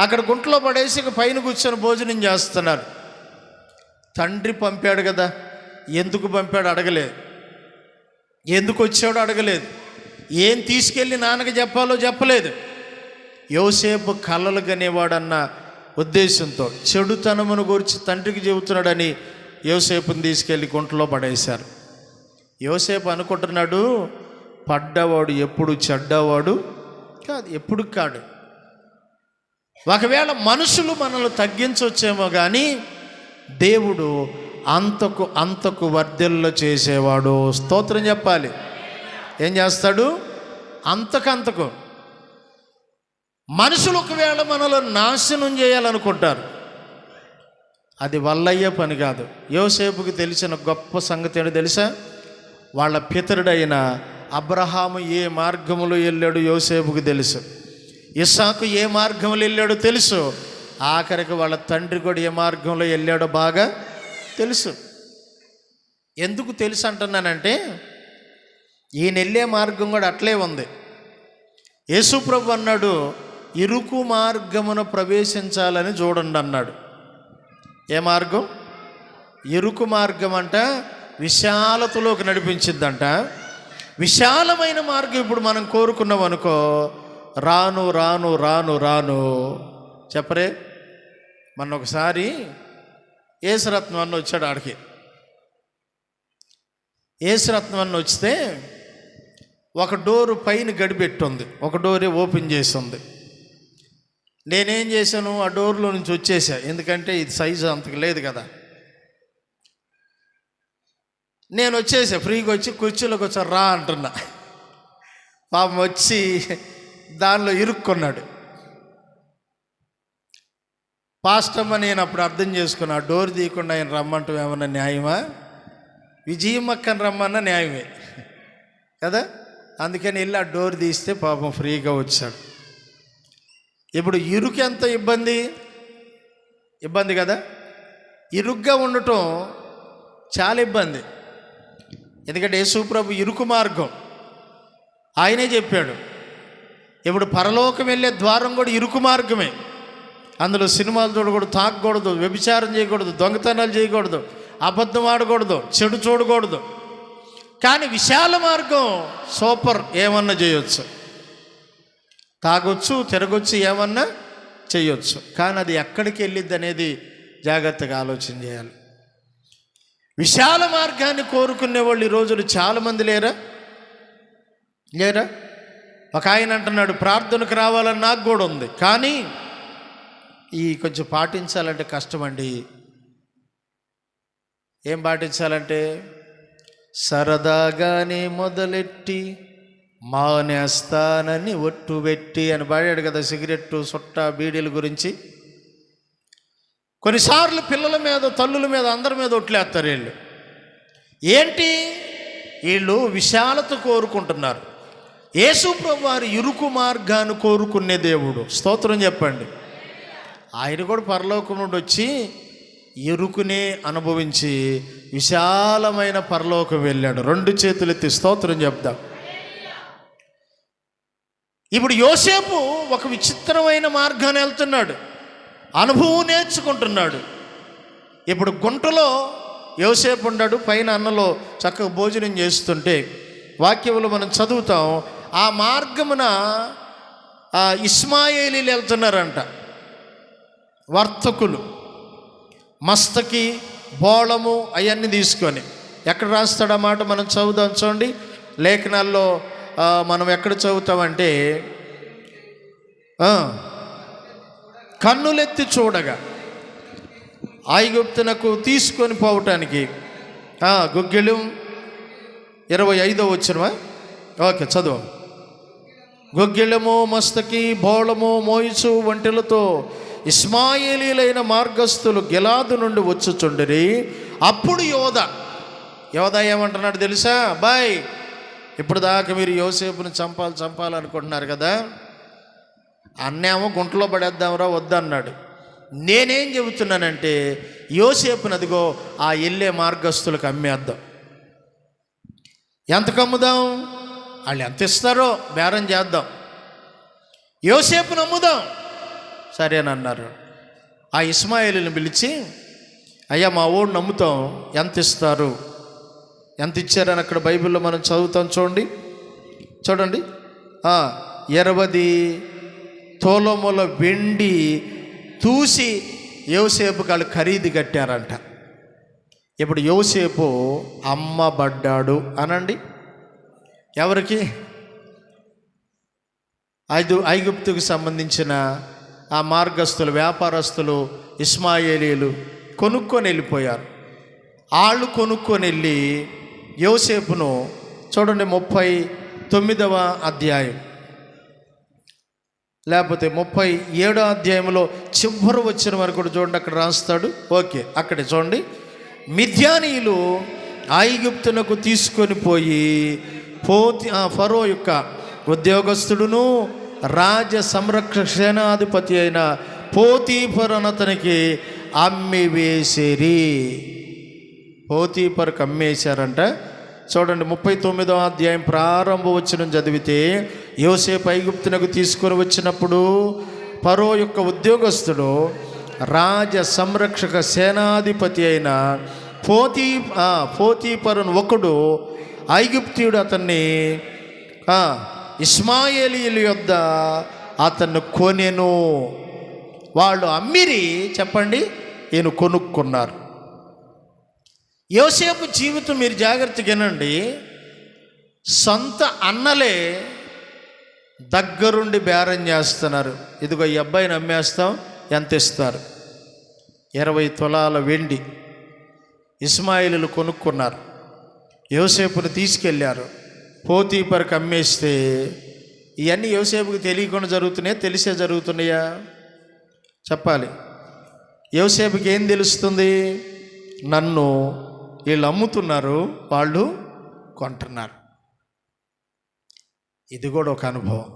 అక్కడ గుంటలో పడేసి పైన కూర్చొని భోజనం చేస్తున్నారు. తండ్రి పంపాడు కదా, ఎందుకు పంపాడు అడగలేదు, ఎందుకు వచ్చాడో అడగలేదు, ఏం తీసుకెళ్ళి నాన్నకి చెప్పాలో చెప్పలేదు. యోసేపు కలలు కనేవాడన్న ఉద్దేశంతో చెడుతనమును గురించి తండ్రికి చెబుతున్నాడని యోసేపుని తీసుకెళ్ళి గుంటలో పడేశారు. యోసేపు అనుకుంటున్నాడు, పడ్డవాడు ఎప్పుడు చెడ్డవాడు కాదు, ఎప్పుడు కాడు. ఒకవేళ మనుషులు మనల్ని తగ్గించవచ్చేమో కానీ దేవుడు అంతకు వర్ధిల్ల చేసేవాడు. స్తోత్రం చెప్పాలి. ఏం చేస్తాడు? అంతకు మనుషులు ఒకవేళ మనల్ని నాశనం చేయాలనుకుంటారు, అది వల్లయ్యే పని కాదు. యోసేపుకి తెలిసిన గొప్ప సంగతి ఏంటో తెలుసా? వాళ్ళ పితరుడైన అబ్రహాము ఏ మార్గములో వెళ్ళాడు యోసేపుకి తెలుసు, ఇస్సాకు ఏ మార్గంలో వెళ్ళాడో తెలుసు, ఆఖరికి వాళ్ళ తండ్రి కూడా ఏ మార్గంలో వెళ్ళాడో బాగా తెలుసు. ఎందుకు తెలుసు అంటున్నానంటే, ఈయన వెళ్ళే మార్గం కూడా అట్లే ఉంది. యేసు ప్రభు అన్నాడు, ఇరుకు మార్గమున ప్రవేశించాలని చూడండి అన్నాడు. ఏ మార్గం? ఇరుకు మార్గం అంట విశాలతలోకి నడిపించిద్దంట. విశాలమైన మార్గం ఇప్పుడు మనం కోరుకున్నాం అనుకో, రాను రాను రాను రాను చెప్పరే. మొన్న ఒకసారి యేసురత్నం అన్న వచ్చాడు. ఆడికి యేసురత్నం అన్న వస్తే ఒక డోరు పైన గడిపెట్టుంది, ఒక డోరే ఓపెన్ చేసి ఉంది. నేనేం చేశాను, ఆ డోర్లో నుంచి వచ్చేసా, ఎందుకంటే ఇది సైజు అంతకు లేదు కదా. నేను వచ్చేసా, ఫ్రీగా వచ్చి కుర్చీలోకి వచ్చా రా అంటున్నా. పాపం వచ్చి దానిలో ఇరుక్కున్నాడు. పాస్టమ్మ నేను అప్పుడు అర్థం చేసుకున్నా, డోర్ తీయకుండా ఆయన రమ్మంటాం ఏమన్నా న్యాయమా? విజయమ్మక్కని రమ్మన్నా న్యాయమే కదా. అందుకని వెళ్ళి ఆ డోర్ తీస్తే పాపం ఫ్రీగా వచ్చాడు. ఇప్పుడు ఇరుకు ఎంత ఇబ్బంది కదా. ఇరుగ్గా ఉండటం చాలా ఇబ్బంది. ఎందుకంటే యేసుప్రభు ఇరుకు మార్గం ఆయనే చెప్పాడు. ఇప్పుడు పరలోకం వెళ్ళే ద్వారం కూడా ఇరుకు మార్గమే. అందులో సినిమాలు చూడకూడదు, తాగకూడదు, వ్యభిచారం చేయకూడదు, దొంగతనాలు చేయకూడదు, అబద్ధం ఆడకూడదు, చెడు చూడకూడదు. కానీ విశాల మార్గం సూపర్, ఏమన్నా చేయొచ్చు, తాగొచ్చు, తిరగొచ్చు, ఏమన్నా చేయొచ్చు. కానీ అది ఎక్కడికి వెళ్ళిద్ది అనేది జాగ్రత్తగా ఆలోచన చేయాలి. విశాల మార్గాన్ని కోరుకునే వాళ్ళు ఈ రోజులు చాలామంది లేరా? ఒక ఆయన అంటున్నాడు, ప్రార్థనకు రావాలని నాకు కూడా ఉంది, కానీ ఈ కొంచెం పాటించాలంటే కష్టమండి. ఏం పాటించాలంటే, సరదాగానే మొదలెట్టి మానేస్తానని ఒట్టు పెట్టి అని పాడాడు కదా, సిగరెట్టు, సుట్ట, బీడీల గురించి. కొన్నిసార్లు పిల్లల మీద, తల్లుల మీద, అందరి మీద ఒట్లేస్తారు వీళ్ళు. ఏంటి? వీళ్ళు విశాలత కోరుకుంటున్నారు. యేసుప్రభు వారు ఇరుకు మార్గాన్ని కోరుకునే దేవుడు. స్తోత్రం చెప్పండి. ఆయన కూడా పరలోకం నుండి వచ్చి ఇరుకునే అనుభవించి విశాలమైన పరలోకం వెళ్ళాడు. 2 చేతులెత్తి స్తోత్రం చెప్దాం. ఇప్పుడు యోసేపు ఒక విచిత్రమైన మార్గాన్ని వెళ్తున్నాడు, అనుభవం నేర్చుకుంటున్నాడు. ఇప్పుడు గుంటలో యోసేపు ఉన్నాడు, పైన అన్నలో చక్కగా భోజనం చేస్తుంటే వాక్యంలో మనం చదువుతాం, ఆ మార్గమున ఇస్మాయేలీలు వెళ్తున్నారంట, వర్తకులు, మస్తకి, బోళము అవన్నీ తీసుకొని. ఎక్కడ రాస్తాడన్నమాట మనం చదువుదాం చూడండి. లేఖనాల్లో మనం ఎక్కడ చదువుతామంటే, కన్నులెత్తి చూడగా ఐగుప్తునకు తీసుకొని పోవటానికి గుగ్గిలం 25వ వచనమా? ఓకే, చదువు. గుగ్గిలము, మస్తకి, బోళము మోయిచు ఒంటెలతో ఇస్మాయేలీలైన మార్గస్థులు గిలాదు నుండి వచ్చుచుండిరి. అప్పుడు యోధ ఏమంటున్నాడు తెలుసా? బాయ్, ఇప్పుడు దాకా మీరు యోసేపుని చంపాలనుకుంటున్నారు కదా, అన్నేమో గుంటలో పడేద్దాంరా వద్దన్నాడు. నేనేం చెబుతున్నానంటే, యోసేపుని అదిగో ఆ వెళ్ళే మార్గస్థులకు అమ్మేద్దాం. ఎంతకు అమ్ముదాం? వాళ్ళు ఎంత ఇస్తారో బేరం చేద్దాం, యోసేపుని అమ్ముదాం. సరేనన్నారు. ఆ ఇస్మాయేలుని పిలిచి, అయ్యా మా ఓడిని నమ్ముతాం, ఎంత ఇస్తారు? ఎంత ఇచ్చారని అక్కడ బైబిల్లో మనం చదువుతాం చూడండి. 20 తోలముల వెండి తూసి యోసేపు వాళ్ళు ఖరీదు కట్టారంట. ఇప్పుడు యోసేపు అమ్మబడ్డాడు అనండి. ఎవరికి? ఐగుప్తుకు సంబంధించిన ఆ మార్గస్థులు, వ్యాపారస్తులు, ఇస్మాయేలీలు కొనుక్కొని వెళ్ళిపోయారు. వాళ్ళు కొనుక్కొని వెళ్ళి యోసేపును చూడండి, 39వ అధ్యాయం లేకపోతే 37వ అధ్యాయంలో చివరి వచ్చిన వరకు కూడా చూడండి, అక్కడ రాస్తాడు. ఓకే, అక్కడే చూడండి. మిద్యానీయులు ఐగుప్తునకు తీసుకొని పోయి ఫరో యొక్క ఉద్యోగస్తుడును రాజ సంరక్షణ సేనాధిపతి అయిన పోతీఫర్ అతనికి అమ్మివేసిరి. పోతీఫర్కి అమ్మేశారంట. చూడండి, 39వ అధ్యాయం ప్రారంభ వచనం చదివితే, యోసేపు ఐగుప్తునకు తీసుకొని వచ్చినప్పుడు ఫరో యొక్క ఉద్యోగస్తుడు రాజ సంరక్షక సేనాధిపతి అయిన పోతీఫరు ఒకడు ఐగుప్తీయుడు అతన్ని ఇస్మాయేలీయుల యొద్ద అతన్ని కొనెను. వాళ్ళు అమ్మిరి, చెప్పండి, ఈయన కొనుక్కున్నారు. యోసేపు జీవితం మీరు జాగ్రత్తగా వినండి. సొంత అన్నలే దగ్గరుండి బేరం చేస్తున్నారు. ఇదిగో ఈ అబ్బాయిని అమ్మేస్తాం, ఎంత ఇస్తారు? 20 తులాల వెండి ఇస్మాయిలీలు కొనుక్కున్నారు. యోసేపుని తీసుకెళ్ళారు, పోతీఫరుకు అమ్మేస్తే ఇవన్నీ యోసేపుకి తెలియకుండా జరుగుతున్నాయా, తెలిసే జరుగుతున్నాయా? చెప్పాలి. యోసేపుకి ఏం తెలుస్తుంది? నన్ను వీళ్ళు అమ్ముతున్నారు, వాళ్ళు కొంటున్నారు. ఇది కూడా ఒక అనుభవం.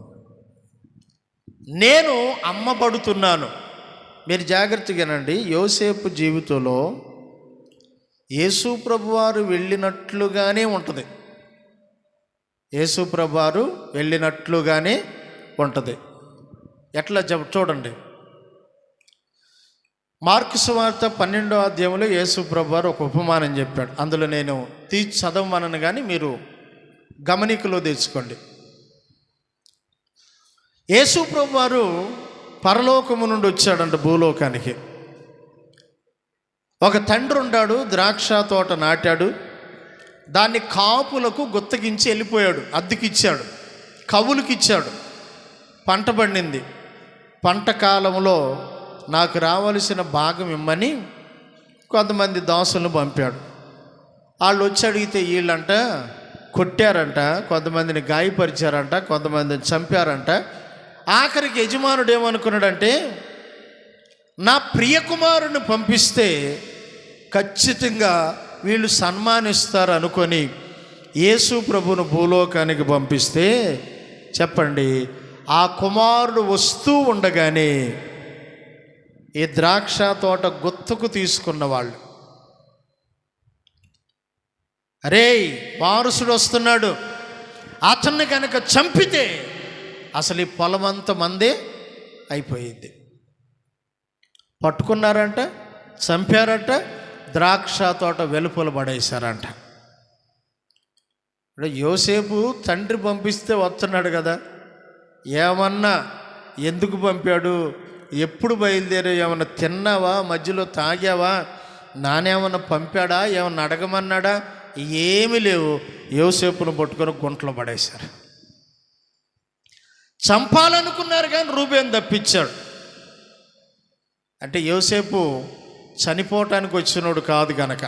నేను అమ్మబడుతున్నాను. మీరు జాగ్రత్తగానండి. యోసేపు జీవితంలో యేసు ప్రభువారు వెళ్ళినట్లుగానే ఉంటుంది. యేసు ప్రభువారు వెళ్ళినట్లుగానే ఉంటుంది. ఎట్లా చూడండి, మార్కు సువార్త 12వ అధ్యాయంలో యేసు ప్రభువారు ఒక ఉపమానం చెప్పాడు. అందులో నేను చదవమనను కానీ మీరు గమనికలో తెచ్చుకోండి. యేసు ప్రభువారు పరలోకము నుండి వచ్చాడంట భూలోకానికి. ఒక తండ్రి ఉన్నాడు, ద్రాక్ష తోట నాటాడు, దాన్ని కాపులకు గుత్తగించి వెళ్ళిపోయాడు, అద్దెకిచ్చాడు, కవులకి ఇచ్చాడు. పంట పండింది. పంట కాలంలో నాకు రావలసిన భాగం ఇమ్మని కొంతమంది దాసులను పంపాడు. వాళ్ళు వచ్చి అడిగితే వీళ్ళంట కొట్టారంట, కొంతమందిని గాయపరిచారంట, కొంతమందిని చంపారంట. ఆఖరికి యజమానుడు ఏమనుకున్నాడంటే, నా ప్రియకుమారుని పంపిస్తే ఖచ్చితంగా వీళ్ళు సన్మానిస్తారు అనుకొని యేసు ప్రభువును భూలోకానికి పంపిస్తే, చెప్పండి, ఆ కుమారుడు వస్తూ ఉండగానే ఈ ద్రాక్ష తోట గుత్తకు తీసుకున్న వాళ్ళు, అరే వారసుడు వస్తున్నాడు, అతన్ని కనుక చంపితే అసలు ఈ పొలమంత మందే అయిపోయింది. పట్టుకున్నారంట, చంపారంట, ద్రాక్ష తోట వెలుపల పడేశారంట. యోసేపు తండ్రి పంపిస్తే వస్తున్నాడు కదా, ఏమన్నా ఎందుకు పంపాడు, ఎప్పుడు బయలుదేరా, ఏమన్నా తిన్నావా, మధ్యలో తాగావా, నానేమన్నా పంపాడా, ఏమన్నా అడగమన్నాడా? ఏమీ లేవు. యోసేపును పట్టుకొని గుంటలో పడేశారు. చంపాలనుకున్నారు కానీ రూబేను తప్పించాడు. అంటే యోసేపు చనిపోవటానికి వచ్చినోడు కాదు గనక,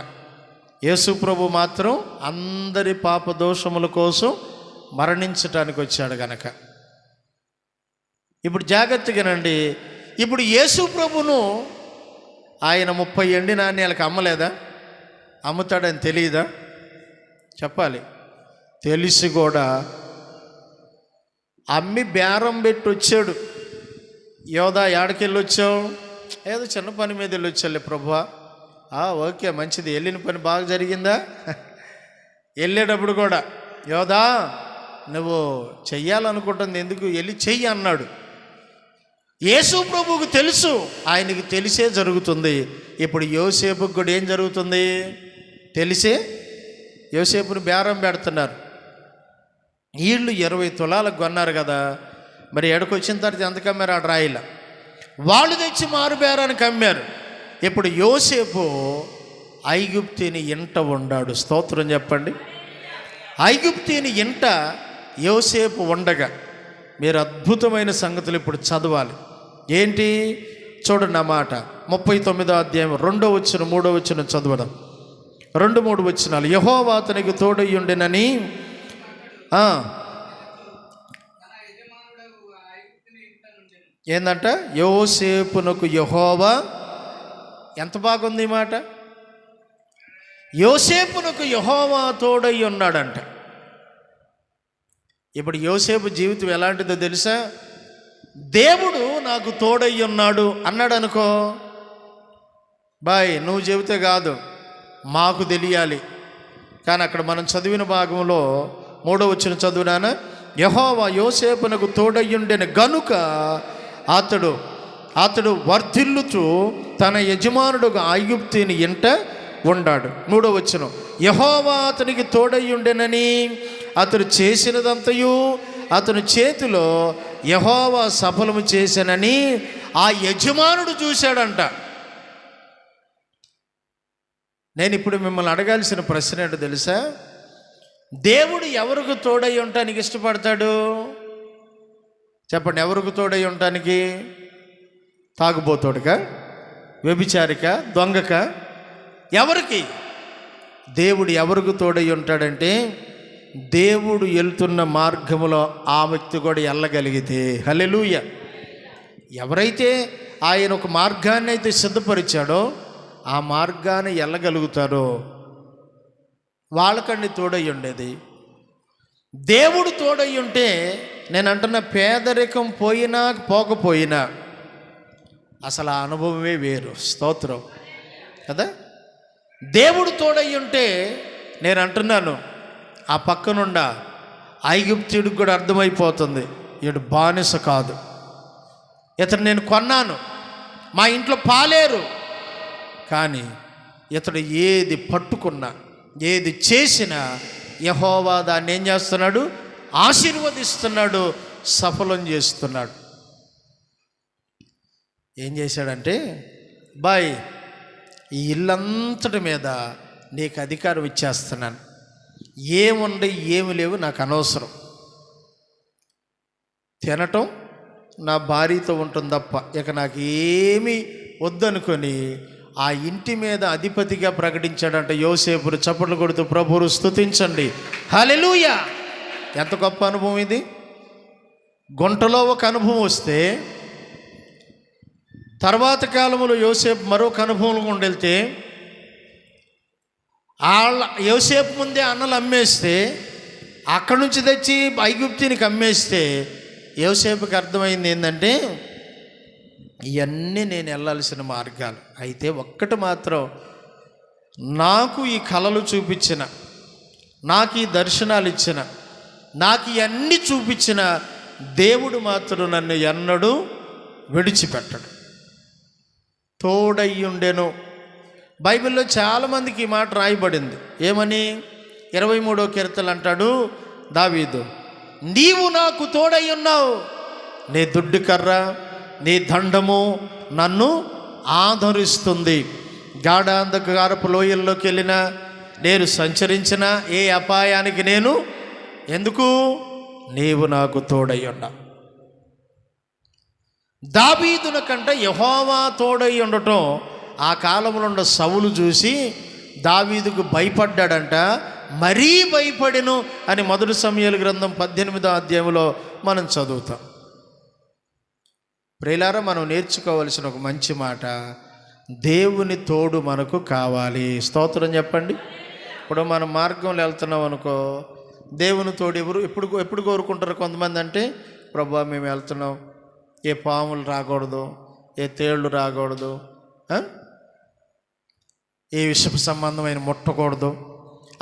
యేసు ప్రభు మాత్రం అందరి పాప దోషముల కోసం మరణించటానికి వచ్చాడు గనక. ఇప్పుడు జాగ్రత్తగానండి. ఇప్పుడు యేసు ప్రభును ఆయన 30 ఎండి నాణ్యాలకు అమ్మలేదా? అమ్ముతాడని తెలియదా? చెప్పాలి. తెలిసి కూడా అమ్మి బేరం పెట్టి వచ్చాడు. యోధా ఏడకెళ్ళి వచ్చావు? ఏదో చిన్న పని మీద వెళ్ళి వచ్చాలే ప్రభువా. ఓకే, మంచిది, వెళ్ళిన పని బాగా జరిగిందా? వెళ్ళేటప్పుడు కూడా యోధా నువ్వు చెయ్యాలనుకుంటుంది ఎందుకు, వెళ్ళి చెయ్యి అన్నాడు. యేసు ప్రభువుకు తెలుసు, ఆయనకి తెలిసే జరుగుతుంది. ఇప్పుడు యోసేపుకు కూడా ఏం జరుగుతుంది తెలిసే యోసేపుని బేరం పెడుతున్నారు. వీళ్ళు 20 తులాలకు కొన్నారు కదా, మరి ఎడకు వచ్చిన తర్వాత ఎంత కమ్మారు? ఆడ రాయిల వాళ్ళు తెచ్చి మారు బేరానికి అమ్మారు. ఇప్పుడు యోసేపు ఐగుప్తీని ఇంట ఉండాడు. స్తోత్రం చెప్పండి. ఐగుప్తీని ఇంట యోసేపు ఉండగా మీరు అద్భుతమైన సంగతులు ఇప్పుడు చదవాలి. ఏంటి చూడండి ఆ మాట. 39వ అధ్యాయం 2వ వచనం 3వ వచనం చదవడం. 2-3 వచనాలు. యెహోవా అతనికి తోడయ్యుండెనని ఏందంట? యోసేపునకు యెహోవా, ఎంత బాగుంది ఈ మాట, యోసేపునకు యెహోవా తోడై ఉన్నాడంట. ఇప్పుడు యోసేపు జీవితం ఎలాంటిదో తెలుసా? దేవుడు నాకు తోడై ఉన్నాడు అన్నాడు అనుకో, బాయ్ నువ్వు చెబితే కాదు, మాకు తెలియాలి. కానీ అక్కడ మనం చదివిన భాగంలో 3వ వచనం చదువునానా, యెహోవా యోసేపునకు తోడయ్యుండెను గనుక అతడు వర్ధిల్లుచు తన యజమానుడుగా ఐగుప్తీని ఇంట ఉండాడు. 3వ వచనం, యెహోవా అతనికి తోడయ్యుండెనని అతడు చేసినదంతయు అతని చేతిలో యెహోవా సఫలము చేశానని ఆ యజమానుడు చూశాడంట. నేను ఇప్పుడు మిమ్మల్ని అడగాల్సిన ప్రశ్న ఏంటో తెలుసా? దేవుడు ఎవరికి తోడై ఉండటానికి ఇష్టపడతాడు? చెప్పండి. ఎవరికి తోడై ఉండటానికి? తాగుబోతోడుగా, వ్యభిచారిక, దొంగక? ఎవరికి? దేవుడు ఎవరికి తోడై ఉంటాడంటే, దేవుడు వెళ్తున్న మార్గములో ఆ వ్యక్తి కూడా వెళ్ళగలిగితే, హల్లెలూయా. ఎవరైతే ఆయన ఒక మార్గాన్ని అయితే సిద్ధపరిచాడో ఆ మార్గాన్ని వెళ్ళగలుగుతారో వాళ్ళకండి తోడై ఉండేది. దేవుడు తోడై ఉంటే, నేను అంటున్న పేదరికం పోయినా పోకపోయినా అసలు ఆ అనుభవమే వేరు. స్తోత్రం కదా. దేవుడు తోడై ఉంటే, నేను అంటున్నాను, ఆ పక్కనుండా ఐగుప్తుడికి కూడా అర్థమైపోతుంది, ఈడు బానిస కాదు, ఇతడు నేను కొన్నాను, మా ఇంట్లో పాలేరు, కానీ ఇతడు ఏది పట్టుకున్నా ఏది చేసినా యెహోవా దాన్ని ఏం చేస్తున్నాడు, ఆశీర్వదిస్తున్నాడు, సఫలం చేస్తున్నాడు. ఏం చేశాడంటే, బాయ్ ఈ ఇల్లంతటి మీద నీకు అధికారం ఇచ్చేస్తున్నాను, ఏముండి ఏమి లేవు నాకు అనవసరం, తినటం నా భార్యతో ఉంటుంది తప్ప ఇక నాకు ఏమీ వద్దనుకొని ఆ ఇంటి మీద అధిపతిగా ప్రకటించాడంట యోసేపును. చప్పట్లు కొడుతూ ప్రభువును స్తుతించండి, హల్లెలూయా. ఎంత గొప్ప అనుభవం ఇది. గుంటలో ఒక అనుభవం వస్తే తర్వాత కాలంలో యోసేపు మరొక అనుభవం గుండా వెళ్తే, యోసేపు ముందే అన్నలు అమ్మేస్తే, అక్కడి నుంచి తెచ్చి ఐగుప్తునికి అమ్మేస్తే యోసేపుకి అర్థమైంది ఏంటంటే, ఇవన్నీ నేను వెళ్ళాల్సిన మార్గాలు. అయితే ఒక్కటి మాత్రం, నాకు ఈ కళలు చూపించిన, నాకు ఈ దర్శనాలు ఇచ్చిన, నాకు ఇవన్నీ చూపించిన దేవుడు మాత్రం నన్ను ఎన్నడూ విడిచిపెట్టడు, తోడయ్యుండెను. బైబిల్లో చాలామందికి ఈ మాట రాయబడింది. ఏమని? 23వ కీర్తన అంటాడు దావీదు, నీవు నాకు తోడై ఉన్నావు, నీ దుడ్డు కర్ర నీ దండము నన్ను ఆదరిస్తుంది. గాఢాంధకారపు లోయల్లోకి వెళ్ళినా, నేను సంచరించిన ఏ అపాయానికి నేను ఎందుకు, నీవు నాకు తోడై ఉన్నావు. దావీదున కంటే యెహోవా తోడై ఉండటం ఆ కాలంలో ఉన్న సౌలు చూసి దావీదుకు భయపడ్డాడంట. మరీ భయపడెను అని 1 సమూయేలు గ్రంథం 18వ అధ్యాయంలో మనం చదువుతాం. ప్రియులారా, మనం నేర్చుకోవలసిన ఒక మంచి మాట, దేవుని తోడు మనకు కావాలి. స్తోత్రం చెప్పండి. ఇప్పుడు మనం మార్గంలో వెళ్తున్నాం అనుకో, దేవుని తోడు ఎప్పుడు కోరుకుంటారు కొంతమంది అంటే, ప్రభువా మేము వెళ్తున్నాం, ఏ పాములు రాకూడదు, ఏ తేళ్ళు రాకూడదు, ఏ విషపు సంబంధమైన ముట్టకూడదు,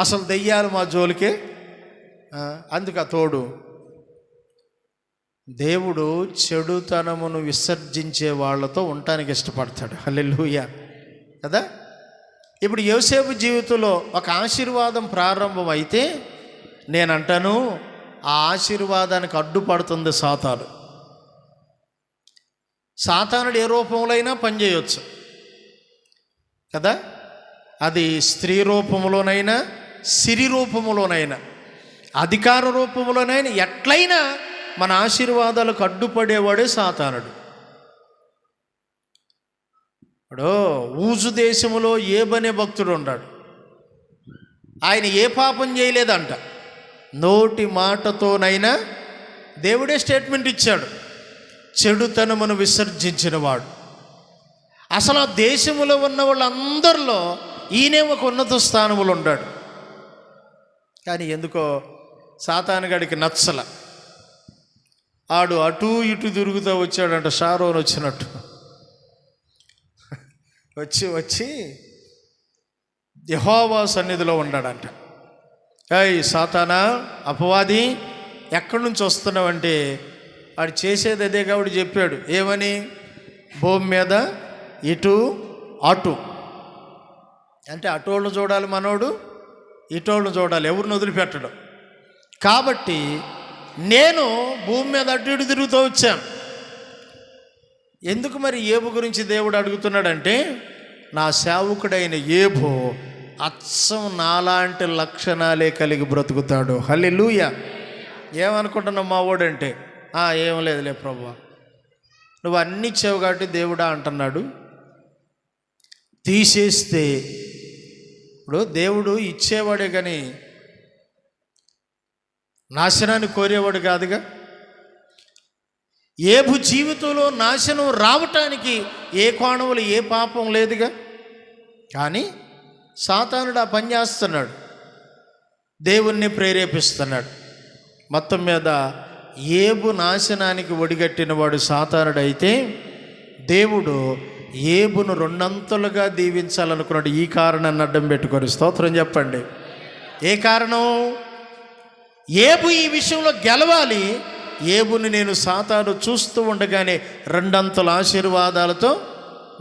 అసలు దెయ్యాలు మా జోలికే, అందుకు ఆ తోడు. దేవుడు చెడుతనమును విసర్జించే వాళ్ళతో ఉండటానికి ఇష్టపడతాడు. హల్లెలూయా కదా. ఇప్పుడు యోసేపు జీవితంలో ఒక ఆశీర్వాదం ప్రారంభం అయితే, నేనంటాను ఆ ఆశీర్వాదానికి అడ్డుపడుతుంది సాతాను. సాతానుడు ఏ రూపంలో అయినా పనిచేయవచ్చు కదా. అది స్త్రీ రూపంలోనైనా, సిరి రూపంలోనైనా, అధికార రూపంలోనైనా, ఎట్లయినా మన ఆశీర్వాదాలకు అడ్డుపడేవాడే సాతానుడు. ఇప్పుడు ఊజు దేశంలో ఏబనే భక్తుడు ఉన్నాడు. ఆయన ఏ పాపం చేయలేదంట, నోటి మాటతోనైనా దేవుడే స్టేట్మెంట్ ఇచ్చాడు, చెడుతనమును విసర్జించిన వాడు. అసలు ఆ దేశంలో ఉన్న వాళ్ళందరిలో ఈయనే ఒక ఉన్నత స్థానంలో ఉన్నాడు. కానీ ఎందుకో సాతానుగాడికి నచ్చల. ఆడు అటు ఇటు తిరుగుతూ వచ్చాడంట, షారోన్ వచ్చినట్టు వచ్చి యెహోవా సన్నిధిలో ఉన్నాడంట. ఏయ్ సాతానా, అపవాది, ఎక్కడి నుంచి వస్తున్నావంటే, వాడు చేసేది అదే కాబట్టి చెప్పాడు. ఏమని? భూమి మీద ఇటు అటు అంటే అటోళ్ళు చూడాలి మనోడు, ఇటోళ్ళు చూడాలి, ఎవరిని వదిలిపెట్టడం. కాబట్టి నేను భూమి మీద అటు ఇటు తిరుగుతూ వచ్చాను. ఎందుకు మరి ఏబు గురించి దేవుడు అడుగుతున్నాడంటే, నా సేవకుడైన ఏబు అచ్చం నాలాంటి లక్షణాలే కలిగి బ్రతుకుతాడు. హల్లెలూయా. ఏమనుకుంటున్నావు మా వాడంటే, ఏం లేదులే ప్రభువా, నువ్వు అన్ని ఇచ్చావు కాబట్టి దేవుడా అంటున్నాడు. తీసేస్తే ఇప్పుడు దేవుడు ఇచ్చేవాడే కానీ నాశనాన్ని కోరేవాడు కాదుగా. ఏబు జీవితంలో నాశనం రావటానికి ఏ కోణంలో ఏ పాపం లేదుగా. కానీ సాతానుడు ఆ పని చేస్తున్నాడు, దేవుణ్ణి ప్రేరేపిస్తున్నాడు. మొత్తం మీద ఏబు నాశనానికి ఒడిగట్టినవాడు సాతానుడు అయితే, దేవుడు ఏబును రెండంతలుగా దీవించాలనుకున్నాడు. ఈ కారణాన్ని అడ్డం పెట్టుకొని స్తోత్రం చెప్పండి. ఏ కారణం? ఏబు ఈ విషయంలో గెలవాలి. ఏబుని నేను సాతాను చూస్తూ ఉండగానే రెండంతల ఆశీర్వాదాలతో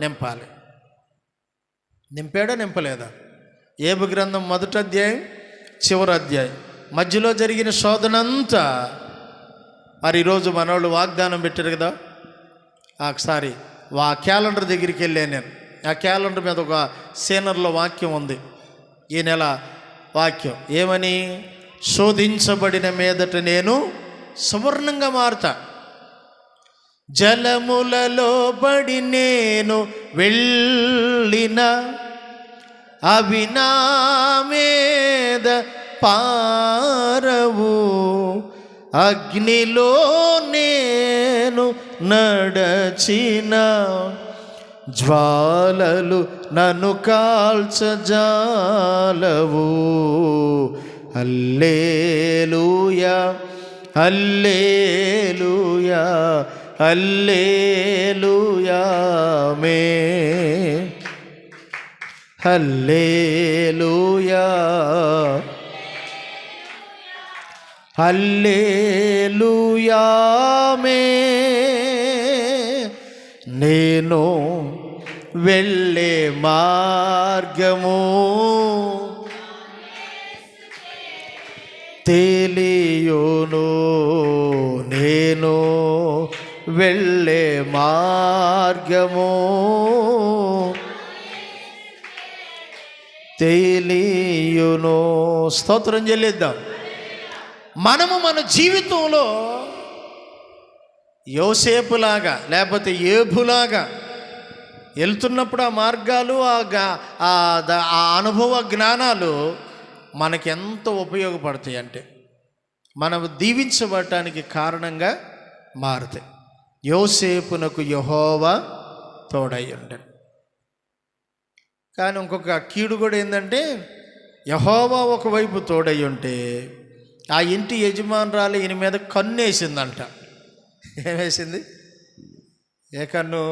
నింపాలి. నింపాడా నింపలేదా? ఏబు గ్రంథం 1వ అధ్యాయం చివరి అధ్యాయం మధ్యలో జరిగిన శోధనంతా మరి ఈరోజు మనోళ్ళు వాగ్దానం పెట్టారు కదా. ఒకసారి ఆ క్యాలెండర్ దగ్గరికి వెళ్ళాను నేను. ఆ క్యాలెండర్ మీద ఒక సీనర్లో వాక్యం ఉంది, ఈ నెల వాక్యం ఏమని? శోధించబడిన మీదట నేను సువర్ణంగా మారుతా, జలములలో పడి నేను వెళ్ళిన అవి నా మీద పారవు, అగ్నిలో నేను నడచిన జ్వాలలు నన్ను కాల్చజాలవు. హల్లెలూయా హల్లెలూయా హల్లెలూయా మే హల్లెలూయా హల్లెలూయా మే. నేను వెళ్ళే మార్గము తెలియును, నేను వెళ్ళే మార్గము తెలియును. స్తోత్రం చెల్లిద్దాం. మనము మన జీవితంలో యోసేపులాగా లేకపోతే ఏబులాగా వెళ్తున్నప్పుడు ఆ మార్గాలు ఆ అనుభవ జ్ఞానాలు మనకి ఎంత ఉపయోగపడతాయి అంటే మనం దీవించబడటానికి కారణంగా మారుతాయి. యోసేపునకు యెహోవా తోడై ఉండెను. కానీ ఇంకొక కీడు కూడా ఏంటంటే, యెహోవా ఒకవైపు తోడై ఉంటే ఆ ఇంటి యజమానురాలు ఈయన మీద కన్ను వేసిందంట. ఏమేసింది? ఏ కన్ను?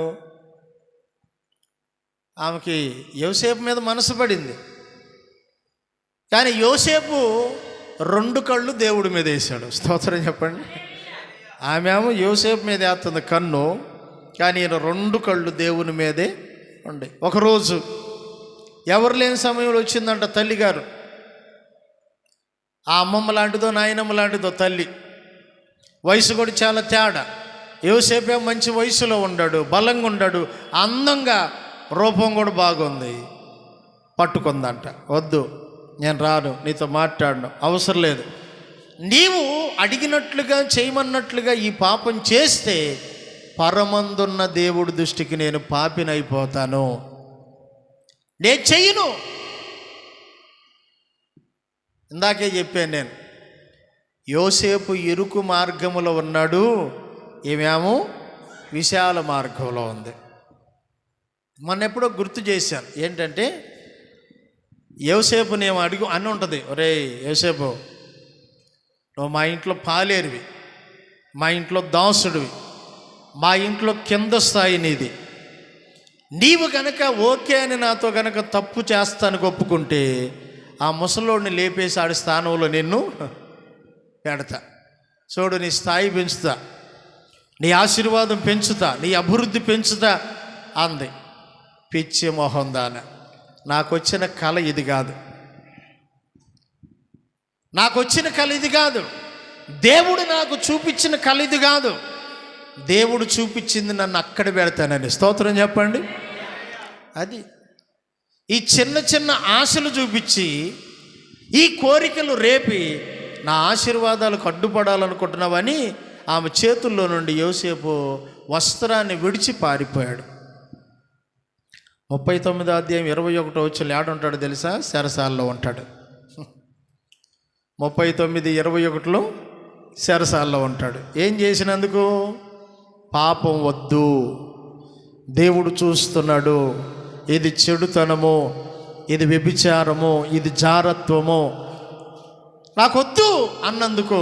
ఆమెకి యోసేపు మీద మనసు పడింది. కానీ యోసేపు 2 కళ్ళు దేవుడి మీద వేశాడు. స్తోత్రం చెప్పండి. ఆమె యోసేపు మీద వేస్తుంది కన్ను, కానీ ఈయన 2 కళ్ళు దేవుని మీదే ఉండే. ఒకరోజు ఎవరు లేని సమయంలో వచ్చిందంట తల్లిగారు. ఆ అమ్మమ్మ లాంటిదో నాయనమ్మ లాంటిదో తల్లి. వయసు కూడా చాలా తేడా. యోసేపే మంచి వయసులో ఉన్నాడు, బలంగా ఉన్నాడు, అందంగా, రూపం కూడా బాగుంది. పట్టుకుందంట, వద్దు నేను రాను, నీతో మాట్లాడను, అవసరం లేదు, నీవు అడిగినట్లుగా చేయమన్నట్లుగా ఈ పాపం చేస్తే పరమందున్న దేవుడి దృష్టికి నేను పాపినైపోతాను, నేను చెయ్యను. ఇందాకే చెప్పాను నేను, యోసేపు ఇరుకు మార్గములో ఉన్నాడు, ఏమేమో విశాల మార్గంలో ఉంది. మొన్న ఎప్పుడో గుర్తు చేశాను ఏంటంటే, యోసేపుని ఏమో అడుగు అని ఉంటుంది, ఒరే యోసేపు నువ్వు మా ఇంట్లో పాలేరువి, మా ఇంట్లో దాసుడివి, మా ఇంట్లో కింద స్థాయి నీది, నీవు కనుక ఓకే అని నాతో కనుక తప్పు చేస్తానికి ఒప్పుకుంటే ఆ ముసలోడిని లేపేసి ఆడి స్థానంలో నిన్ను పెడతా, చూడు నీ స్థాయి పెంచుతా, నీ ఆశీర్వాదం పెంచుతా, నీ అభివృద్ధి పెంచుతా అంది. పిచ్చి మొహం దాన, నాకు వచ్చిన కళ ఇది కాదు, నాకు వచ్చిన కళ ఇది కాదు, దేవుడు నాకు చూపించిన కళ ఇది కాదు, దేవుడు చూపించింది నన్ను అక్కడ పెడతానని. స్తోత్రం చెప్పండి. అది ఈ చిన్న చిన్న ఆశలు చూపించి ఈ కోరికలు రేపి నా ఆశీర్వాదాలకు అడ్డుపడాలనుకుంటున్నావని ఆమె చేతుల్లో నుండి యోసేపు వస్త్రాన్ని విడిచి పారిపోయాడు. 39వ అధ్యాయం 21వ వచనం ఏడుంటాడు తెలుసా? చెరసాలలో ఉంటాడు. 39:21లో చెరసాలలో ఉంటాడు. ఏం చేసినందుకు? పాపం వద్దు, దేవుడు చూస్తున్నాడు, ఇది చెడుతనము, ఇది వ్యభిచారము, ఇది జారత్వము, నాకొద్దు అన్నందుకు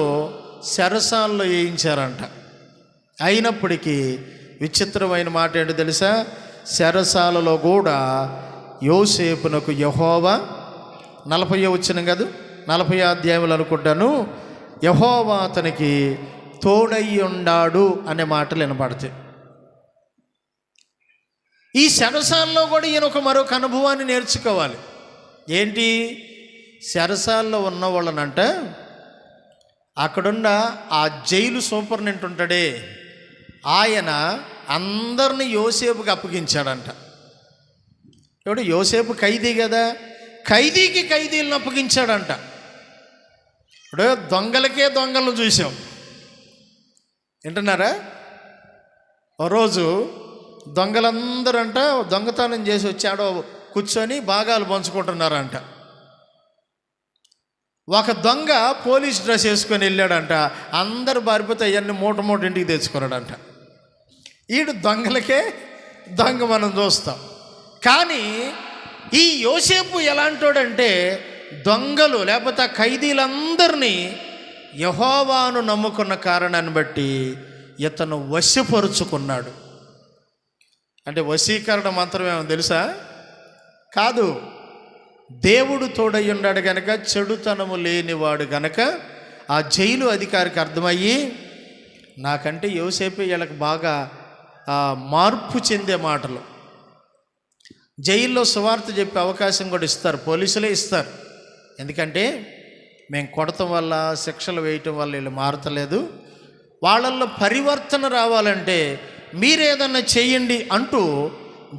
చెరసాలలో వేయించారంట. అయినప్పటికీ విచిత్రమైన మాట ఏంటో తెలుసా? చెరసాలలో కూడా యోసేపునకు యెహోవా 40వ వచనం కాదు 40వ అధ్యాయంలో అనుకుంటాను, యెహోవా అతనికి తోడై ఉన్నాడు అనే మాటలు వినపడతాయి. ఈ చెరసాలలో కూడా ఈయన మరొక అనుభవాన్ని నేర్చుకోవాలి. ఏంటి? చెరసాలలో ఉన్న వాళ్ళనంట అక్కడున్న ఆ జైలు సూపరింటెండెంట్ ఉంటాడే, ఆయన అందరిని యోసేపుకి అప్పగించాడంట. ఇప్పుడు యోసేపు ఖైదీ కదా, ఖైదీకి ఖైదీలను అప్పగించాడంట. ఇప్పుడు దొంగలకే దొంగలను చూసాం, వింటున్నారా? ఓ రోజు దొంగలందరూ అంట దొంగతనం చేసి వచ్చాడో కూర్చొని భాగాలు పంచుకుంటున్నారంట. ఒక దొంగ పోలీస్ డ్రెస్ వేసుకొని వెళ్ళాడంట, అందరు బారిపోతే అవన్నీ మూట మూట ఇంటికి తెచ్చుకున్నాడంట. ఈడు దొంగలకే దొంగ మనం చూస్తాం. కానీ ఈ యోసేపు ఎలాంటోడంటే దొంగలు లేకపోతే ఆ ఖైదీలందరినీ యెహోవాను నమ్ముకున్న కారణాన్ని బట్టి ఇతను వశపరుచుకున్నాడు. అంటే వశీకరణ మంత్రం ఏమో తెలుసా? కాదు, దేవుడు తోడై ఉన్నాడు గనక, చెడుతనము లేనివాడు గనక ఆ జైలు అధికారికి అర్థమయ్యి నాకంటే యోసేపు వీళ్ళకి బాగా మార్పు చెందే మాటలు. జైల్లో సువార్త చెప్పే అవకాశం కూడా ఇస్తారు, పోలీసులే ఇస్తారు. ఎందుకంటే మేము కొడటం వల్ల శిక్షలు వేయటం వల్ల వీళ్ళు మారతలేదు, వాళ్ళల్లో పరివర్తన రావాలంటే మీరేదన్నా చేయండి అంటూ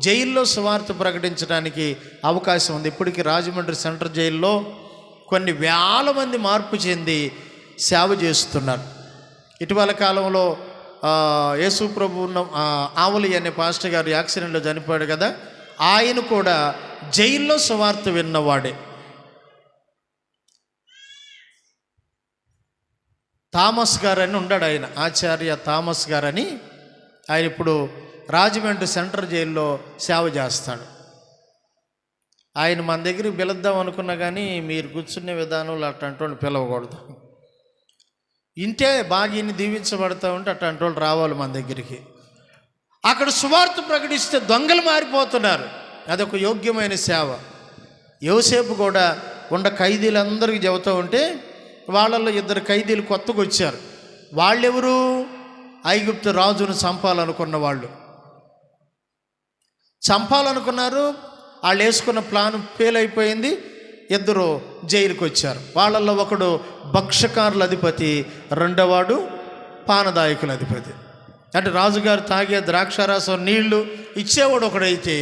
జైల్లో సువార్త ప్రకటించడానికి అవకాశం ఉంది. ఇప్పటికీ రాజమండ్రి సెంట్రల్ జైల్లో కొన్ని వేల మంది మార్పు చెంది సేవ చేస్తున్నారు. ఇటీవల కాలంలో యేసు ప్రభు ఆవులి అనే పాస్టర్ గారు యాక్సిడెంట్లో చనిపోయాడు కదా, ఆయన కూడా జైల్లో సువార్త విన్నవాడే. థామస్ గారని ఉన్నాడు, ఆయన ఆచార్య థామస్ గారని. ఆయన ఇప్పుడు రాజమండ్రి సెంట్రల్ జైల్లో సేవ చేస్తాడు. ఆయన మన దగ్గరికి పిలుద్దాం అనుకున్నా కానీ మీరు కూర్చునే విధానంలో అట్లాంటి పిలవకూడదు. ఇంటే బాగా ఇన్ని దీవించబడతా ఉంటే అట్లాంటి వాళ్ళు రావాలి మన దగ్గరికి. అక్కడ సువార్త ప్రకటిస్తే దొంగలు మారిపోతున్నారు. అదొక యోగ్యమైన సేవ. యోసేపు కూడా ఉన్న ఖైదీలందరికీ చెబుతూ ఉంటే వాళ్ళల్లో 2 ఖైదీలు కొత్తగా వచ్చారు. వాళ్ళెవరు? ఐగుప్తు రాజును చంపాలనుకున్న వాళ్ళు. చంపాలనుకున్నారు, వాళ్ళు వేసుకున్న ప్లాన్ ఫెయిల్ అయిపోయింది. 2 జైలుకి వచ్చారు. వాళ్ళల్లో ఒకడు భక్షకారుల అధిపతి, రెండోవాడు పానదాయకుల అధిపతి. అంటే రాజుగారు తాగే ద్రాక్షారసం నీళ్లు ఇచ్చేవాడు ఒకడైతే,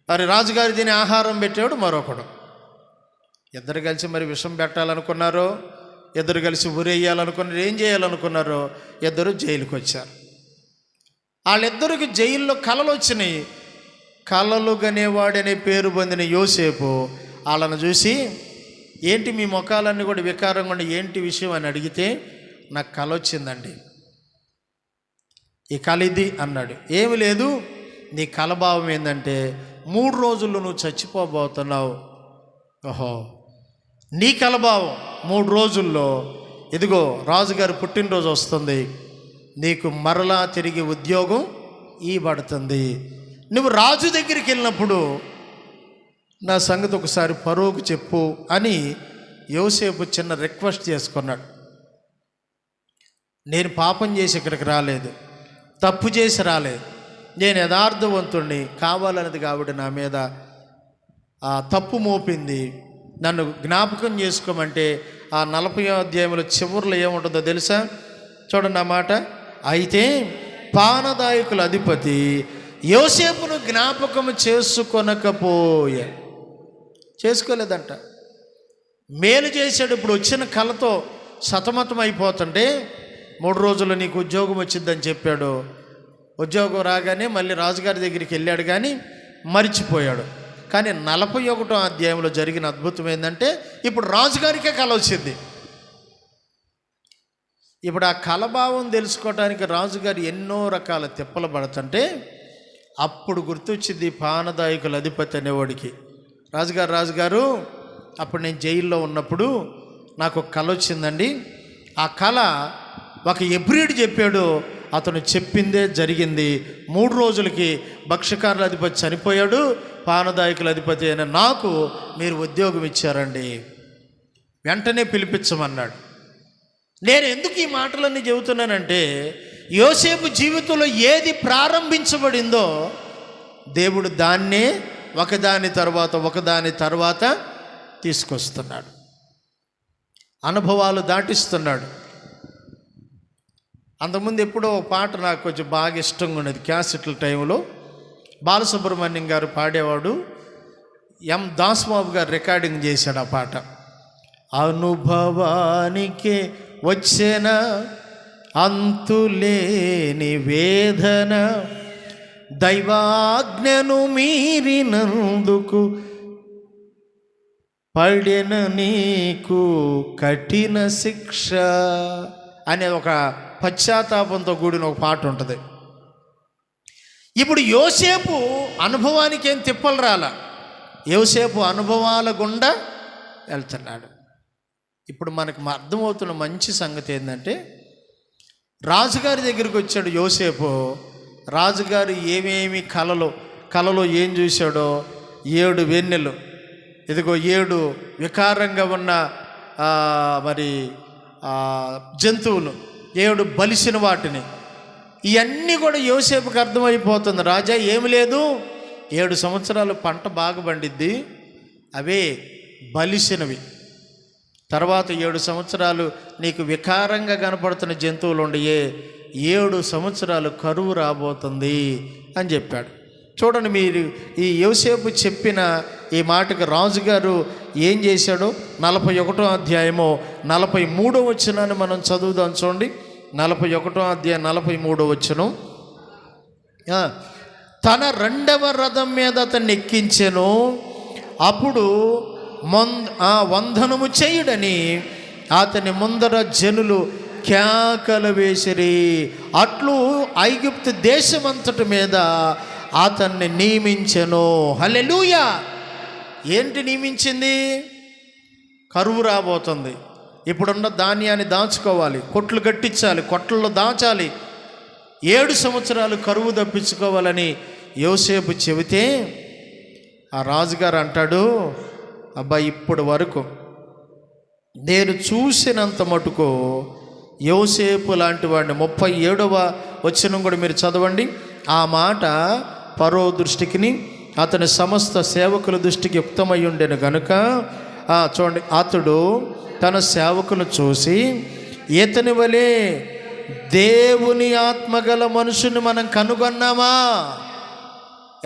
మరి రాజుగారు తినే ఆహారం పెట్టేవాడు మరొకడు. 2 కలిసి మరి విషం పెట్టాలనుకున్నారో, 2 కలిసి ఉరేయాలనుకున్నారు, ఏం చేయాలనుకున్నారో 2 జైలుకి వచ్చారు. వాళ్ళిద్దరికి జైల్లో కలలు వచ్చినాయి. కలలు గనేవాడనే పేరు పొందిన యోసేపు వాళ్ళను చూసి, ఏంటి మీ ముఖాలన్నీ కూడా వికారంగా ఉండి ఏంటి విషయం అని అడిగితే, నాకు కల వచ్చిందండి, ఈ కల ఇది అన్నాడు. ఏమి లేదు, నీ కలభావం ఏంటంటే 3 రోజుల్లో నువ్వు చచ్చిపోబోతున్నావు. ఓహో, నీ కలభావం 3 రోజుల్లో ఇదిగో రాజుగారి పుట్టినరోజు వస్తుంది, నీకు మరలా తిరిగి ఉద్యోగం ఇవ్వబడుతుంది, నువ్వు రాజు దగ్గరికి వెళ్ళినప్పుడు నా సంగతి ఒకసారి ఫరోకు చెప్పు అని యోసేపు చిన్న రిక్వెస్ట్ చేసుకున్నాడు. నేను పాపం చేసి ఇక్కడికి రాలేదు, తప్పు చేసి రాలేదు, నేను యథార్థవంతుణ్ణి, కావాలన్నది కాబట్టి నా మీద తప్పు మోపింది, నన్ను జ్ఞాపకం చేసుకోమంటే ఆ 40వ అధ్యాయంలో చివరిలో ఏముంటుందో తెలుసా? చూడండి ఆ మాట. అయితే పానదాయకుల అధిపతి యోసేపును జ్ఞాపకం చేసుకోలేదంట. మేలు చేశాడు. ఇప్పుడు వచ్చిన కళతో సతమతం అయిపోతుంటే 3 రోజుల్లో నీకు ఉద్యోగం వచ్చిందని చెప్పాడు. ఉద్యోగం రాగానే మళ్ళీ రాజుగారి దగ్గరికి వెళ్ళాడు. కానీ మరిచిపోయాడు. కానీ 41వ అధ్యాయంలో జరిగిన అద్భుతం ఏంటంటే ఇప్పుడు రాజుగారికే కల వచ్చింది. ఇప్పుడు ఆ కలభావం తెలుసుకోవటానికి రాజుగారు ఎన్నో రకాల తిప్పలు పడుతుంటే అప్పుడు గుర్తొచ్చింది పానదాయకుల అధిపతి అనేవాడికి. రాజుగారు అప్పుడు నేను జైల్లో ఉన్నప్పుడు నాకు ఒక కల వచ్చిందండి. ఆ కల ఒక ఎబ్రీడు చెప్పాడు, అతను చెప్పిందే జరిగింది. 3 రోజులకి భక్ష్యకారుల అధిపతి చనిపోయాడు, పానదాయకుల అధిపతి అయిన నాకు మీరు ఉద్యోగం ఇచ్చారండి, వెంటనే పిలిపించమన్నాడు. నేను ఎందుకు ఈ మాటలన్నీ చెబుతున్నానంటే యోసేపు జీవితంలో ఏది ప్రారంభించబడిందో దేవుడు దాన్నే ఒకదాని తర్వాత తీసుకొస్తున్నాడు, అనుభవాలు దాటిస్తున్నాడు. అంతకుముందు ఎప్పుడో పాట నాకు కొంచెం బాగా ఇష్టంగా ఉన్నది. క్యాసెట్ల టైంలో బాలసుబ్రహ్మణ్యం గారు పాడేవాడు, ఎం దాస్బాబు గారు రికార్డింగ్ చేశాడు ఆ పాట. అనుభవానికి వచ్చేన అంతులేని వేదన, దైవాజ్ఞను మీరినందుకు పడిన నీకు కఠిన శిక్ష అనే ఒక పశ్చాత్తాపంతో కూడిన ఒక పాట ఉంటుంది. ఇప్పుడు యోసేపు అనుభవానికి ఏం తిప్పలు రాల, యోసేపు అనుభవాల గుండా వెళ్తున్నాడు. ఇప్పుడు మనకు అర్థమవుతున్న మంచి సంగతి ఏంటంటే రాజుగారి దగ్గరికి వచ్చాడు యోసేపు. రాజుగారు ఏమేమి కలలో ఏం చూశాడో 7 వెన్నెలు, ఇదిగో 7 వికారంగా ఉన్న జంతువులు, 7 బలిసిన వాటిని, ఇవన్నీ కూడా యోసేపుకి అర్థమైపోతుంది. రాజా ఏమి లేదు, 7 సంవత్సరాలు పంట బాగా పండిద్ది, అవే బలిసినవి. తర్వాత 7 సంవత్సరాలు నీకు వికారంగా కనపడుతున్న జంతువులు ఉండయే, 7 సంవత్సరాలు కరువు రాబోతుంది అని చెప్పాడు. చూడండి, మీరు ఈ యోసేపు చెప్పిన ఈ మాటకు రాజుగారు ఏం చేశాడో 41వ అధ్యాయము 43వ వచనాన్ని మనం చదువుదాం. చూడండి, 41వ అధ్యాయం 43వ వచనం. తన 2వ రథం మీద అతన్ని ఎక్కించెను, అప్పుడు వందనము చేయుడని అతని ముందర జనులు కేకలు వేసిరి. అట్లు ఐగుప్తు దేశమంతటి మీద అతన్ని నియమించెను. హల్లెలూయా. ఏంటి నియమించింది? కరువు రాబోతుంది, ఇప్పుడున్న ధాన్యాన్ని దాచుకోవాలి, కొట్లు కట్టించాలి, కొట్లలో దాచాలి, 7 సంవత్సరాలు కరువు తప్పించుకోవాలని యోసేపు చెబితే ఆ రాజుగారు అంటాడు, అబ్బా ఇప్పటి వరకు నేను చూసినంత మటుకు యోసేపు లాంటి వాడిని. 37వ వచనం కూడా మీరు చదవండి. ఆ మాట ఫరో దృష్టికి అతని సమస్త సేవకుల దృష్టికి యుక్తమై ఉండెను గనుక చూడండి, అతడు తన సేవకులు చూసి ఇతని వలె దేవుని ఆత్మగల మనుషుని మనం కనుగొన్నామా?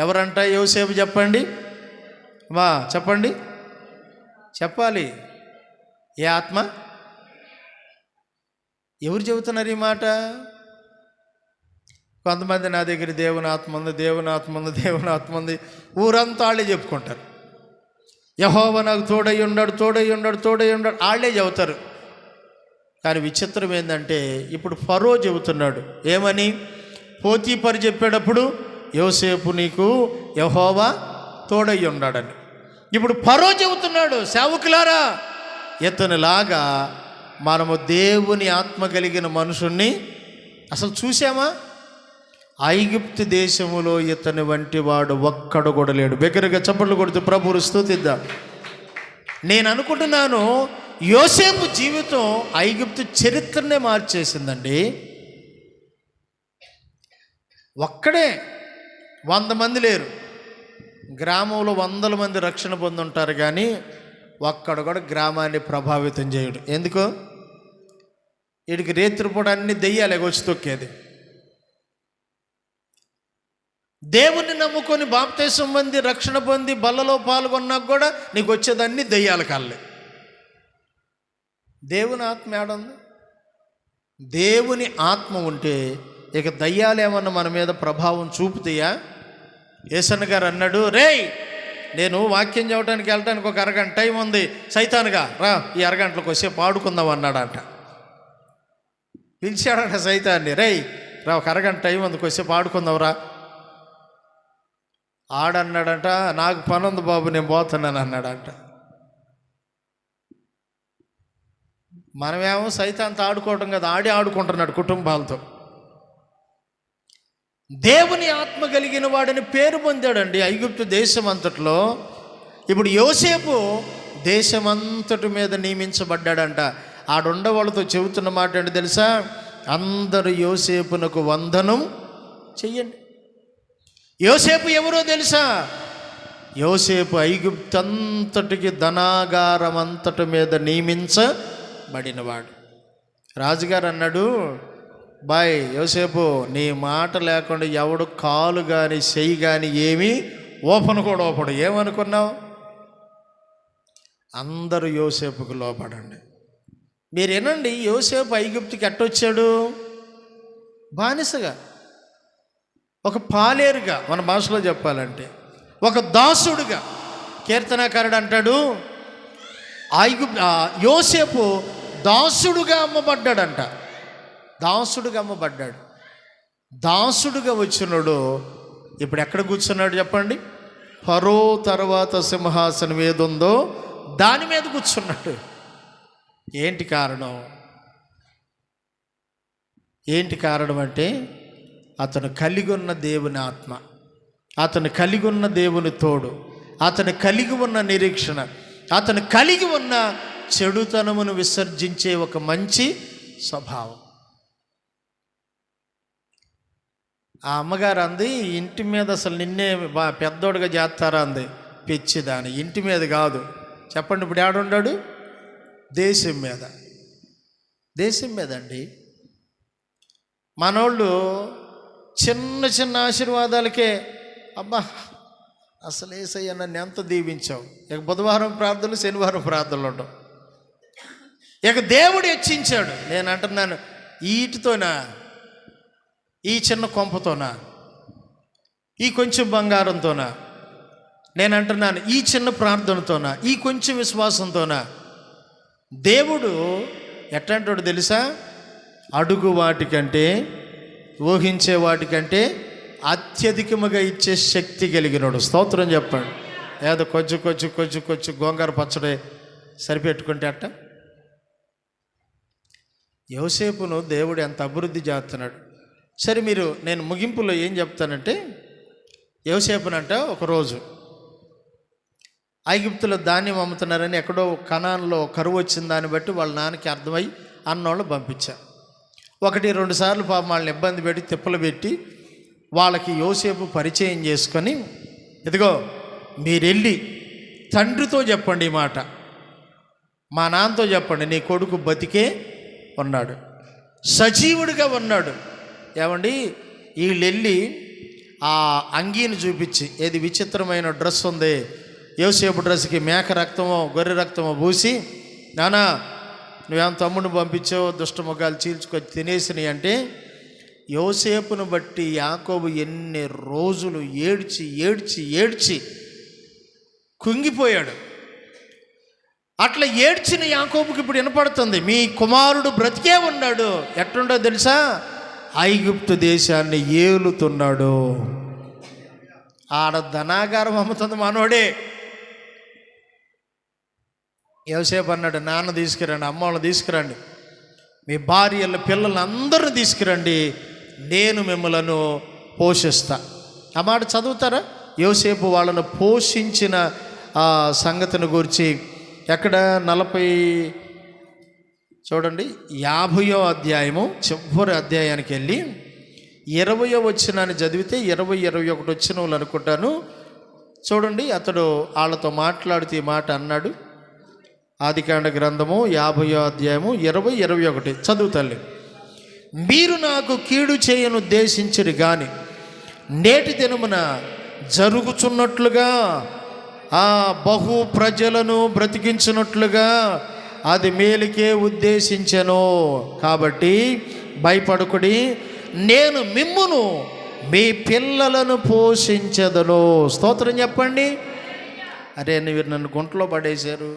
ఎవరంట యోసేపు? చెప్పండి చెప్పండి, చెప్పాలి. ఏ ఆత్మ? ఎవరు చెబుతున్నారు ఈ మాట? కొంతమంది నా దగ్గర దేవుని ఆత్మ ఉంది, ఊరంతా వాళ్ళే చెప్పుకుంటారు. యెహోవా నాకు తోడై ఉన్నాడు వాళ్ళే చెబుతారు. కానీ విచిత్రం ఏంటంటే ఇప్పుడు ఫరో చెబుతున్నాడు ఏమని? పోతీఫరు చెప్పేటప్పుడు యోసేపు నీకు యెహోవా తోడై ఉన్నాడని. ఇప్పుడు ఫరో చెబుతున్నాడు, సేవకులారా ఇతనిలాగా మనము దేవుని ఆత్మ కలిగిన మనుషుణ్ణి అసలు చూసామా? ఐగుప్తు దేశములో ఇతని వంటి వాడు ఒక్కడు కూడా లేడు. బిగ్గరగా చప్పట్లు కొడుతూ ప్రభువును స్తుతిద్దాం. నేను అనుకుంటున్నాను యోసేపు జీవితం ఐగుప్తు చరిత్రనే మార్చేసిందండి. ఒక్కడే, 100 మంది లేరు. గ్రామంలో 100 మంది రక్షణ పొంది ఉంటారు, కానీ ఒక్కడు కూడా గ్రామాన్ని ప్రభావితం చేయడు. ఎందుకు? వీడికి రేత్రిపూట అన్ని దెయ్యాలే వచ్చి తొక్కేది. దేవుణ్ణి నమ్ముకొని బాప్తీసం పొంది రక్షణ పొంది బల్లలో పాల్గొన్నాక కూడా నీకు వచ్చేదన్నీ దెయ్యాల కాళ్ళే. దేవుని ఆత్మ ఏడుంది? దేవుని ఆత్మ ఉంటే ఇక దయ్యాలు ఏమన్నా మన మీద ప్రభావం చూపుతాయా? యేసన్న గారు అన్నాడు, రేయ్ నేను వాక్యం చెప్పడానికి వెళ్ళడానికి ఒక అరగంట టైం ఉంది, సైతానుగా రా ఈ అరగంటలకు వచ్చే పాడుకుందాం అన్నాడంట. పిలిచాడంట సైతాన్ని, రేయ్ రా ఒక అరగంట టైం ఉంది, వచ్చే పాడుకుందాం రా. ఆడన్నాడంట, నాకు పని ఉంది బాబు నేను పోతున్నాను అన్నాడంట. మనమేమో సైతాన్తో ఆడుకోవటం కదా, ఆడుకుంటున్నాడు కుటుంబాలతో. దేవుని ఆత్మ కలిగిన వాడిని పేరు పొందాడండి ఐగుప్తు దేశం అంతట్లో. ఇప్పుడు యోసేపు దేశమంతటి మీద నియమించబడ్డాడంట. ఆడుండవాళ్ళతో చెబుతున్న మాట ఏంటి తెలుసా? అందరూ యోసేపునకు వందనం చెయ్యండి. యోసేపు ఎవరో తెలుసా? యోసేపు ఐగుప్తు అంతటికి ధనాగారం అంతటి మీద నియమించబడినవాడు. రాజుగారు అన్నాడు, బాయ్ యోసేపు, నీ మాట లేకుండా ఎవడు కాలు కానీ చెయ్యి కానీ ఏమీ ఓపెన్ కూడా ఓపడు. ఏమనుకున్నావు? అందరూ యోసేపుకు లోపడండి. మీరు వినండి, యోసేపు ఐగుప్తుకి ఎట్టొచ్చాడు? బానిసగా, ఒక పాలేరుగా, మన భాషలో చెప్పాలంటే ఒక దాసుడుగా. కీర్తనాకారుడు అంటాడు, యోసేపు దాసుడుగా అమ్మబడ్డాడంట. దాసుడుగా అమ్మబడ్డాడు. దాసుడుగా వచ్చినాడు. ఇప్పుడు ఎక్కడ కూర్చున్నాడు చెప్పండి? ఫరో తర్వాత సింహాసనం ఏదుందో దాని మీద కూర్చున్నాడు. ఏంటి కారణం? ఏంటి కారణం అంటే అతను కలిగి ఉన్న దేవుని ఆత్మ, అతను కలిగి ఉన్న దేవుని తోడు, అతను కలిగి ఉన్న నిరీక్షణ, అతను కలిగి ఉన్న చెడుతనమును విసర్జించే ఒక మంచి స్వభావం. ఆ అమ్మగారు అంది, ఇంటి మీద అసలు నిన్నే పెద్దోడుగా చేస్తారా అంది. పిచ్చిదాని, ఇంటి మీద కాదు. చెప్పండి, ఇప్పుడు ఏడున్నాడు? దేశం మీద. దేశం మీద అండి. మనోళ్ళు చిన్న చిన్న ఆశీర్వాదాలకే అబ్బా అసలు యేసయ్య నన్ను ఎంత దీవించావు. ఇక బుధవారం ప్రార్థనలు, శనివారం ప్రార్థనలు ఉండవు. ఇక దేవుడు హెచ్చించాడు. నేను అంటున్నాను, ఈటితోనా, ఈ చిన్న కొంపతోనా, ఈ కొంచెం బంగారంతోనా, నేను అంటున్నాను ఈ చిన్న ప్రార్థనతోనా, ఈ కొంచెం విశ్వాసంతోనా? దేవుడు ఎట్లాంటోడు తెలుసా? అడుగు వాటికంటే, ఊహించే వాటికంటే అత్యధికముగా ఇచ్చే శక్తి కలిగినోడు. స్తోత్రం చెప్పండి. ఏదో కొంచెం గోంగూర పచ్చడి సరిపెట్టుకుంటే అట్ట. యోసేపును దేవుడు ఎంత అభివృద్ధి చేస్తున్నాడు. సరే, నేను ముగింపులో ఏం చెప్తానంటే, యోసేపునంట ఒకరోజు ఐగుప్తులో ధాన్యం అమ్ముతున్నారని ఎక్కడో కనాన్లో కరువు వచ్చిన దాన్ని బట్టి వాళ్ళ నాన్నకి అర్థమై అన్నోళ్ళు పంపించారు. 1-2 సార్లు పాపం వాళ్ళని ఇబ్బంది పెట్టి తిప్పలు పెట్టి వాళ్ళకి యోసేపు పరిచయం చేసుకొని, ఇదిగో మీరెళ్ళి తండ్రితో చెప్పండి ఈ మాట, మా నాన్నతో చెప్పండి, నీ కొడుకు బతికే ఉన్నాడు, సజీవుడిగా ఉన్నాడు. ఏమండి, వీళ్ళెళ్ళి ఆ అంగీని చూపించి, ఏది విచిత్రమైన డ్రెస్ ఉంది, యోసేపు డ్రెస్కి మేక రక్తమో గొర్రె రక్తమో పూసి, నానా నువ్వేం తమ్ముడిని పంపించావు, దుష్టముఖాలు చీల్చుకొని తినేసినాయి అంటే, యోసేపును బట్టి యాకోబు ఎన్ని రోజులు ఏడ్చి కుంగిపోయాడు. అట్లా ఏడ్చిన యాకోబుకి ఇప్పుడు వినపడుతుంది, మీ కుమారుడు బ్రతికే ఉన్నాడు. ఎట్లుండో తెలుసా? ఐగుప్తు దేశాన్ని ఏలుతున్నాడు. ఆడ ధనాగారం అమ్ముతుంది మనోడే. యోసేపు అన్నాడు, నాన్న తీసుకురండి, అమ్మ వాళ్ళని తీసుకురండి, మీ భార్యల పిల్లలు అందరిని తీసుకురండి, నేను మిమ్మలను పోషిస్తా. ఆ మాట చదువుతారా? యోసేపు వాళ్ళను పోషించిన ఆ సంగతిని గురించి ఎక్కడ 50వ అధ్యాయము చివరి అధ్యాయానికి వెళ్ళి 20వ వచనాన్ని చదివితే 20-21 వచనాలు అనుకుంటాను. చూడండి, అతడు వాళ్ళతో మాట్లాడుతూ ఈ మాట అన్నాడు. ఆదికాండ గ్రంథము 50వ అధ్యాయము 20-21 చదువు తల్లి. మీరు నాకు కీడు చేయను ఉద్దేశించిరి గాని నేటి దినమున జరుగుచున్నట్లుగా ఆ బహు ప్రజలను బ్రతికించినట్లుగా అది మేలుకే ఉద్దేశించెను. కాబట్టి భయపడకుడి, నేను మిమ్మును మీ పిల్లలను పోషించదను. స్తోత్రం చెప్పండి. అరే మీరు నన్ను గుంటలో పడేశారు,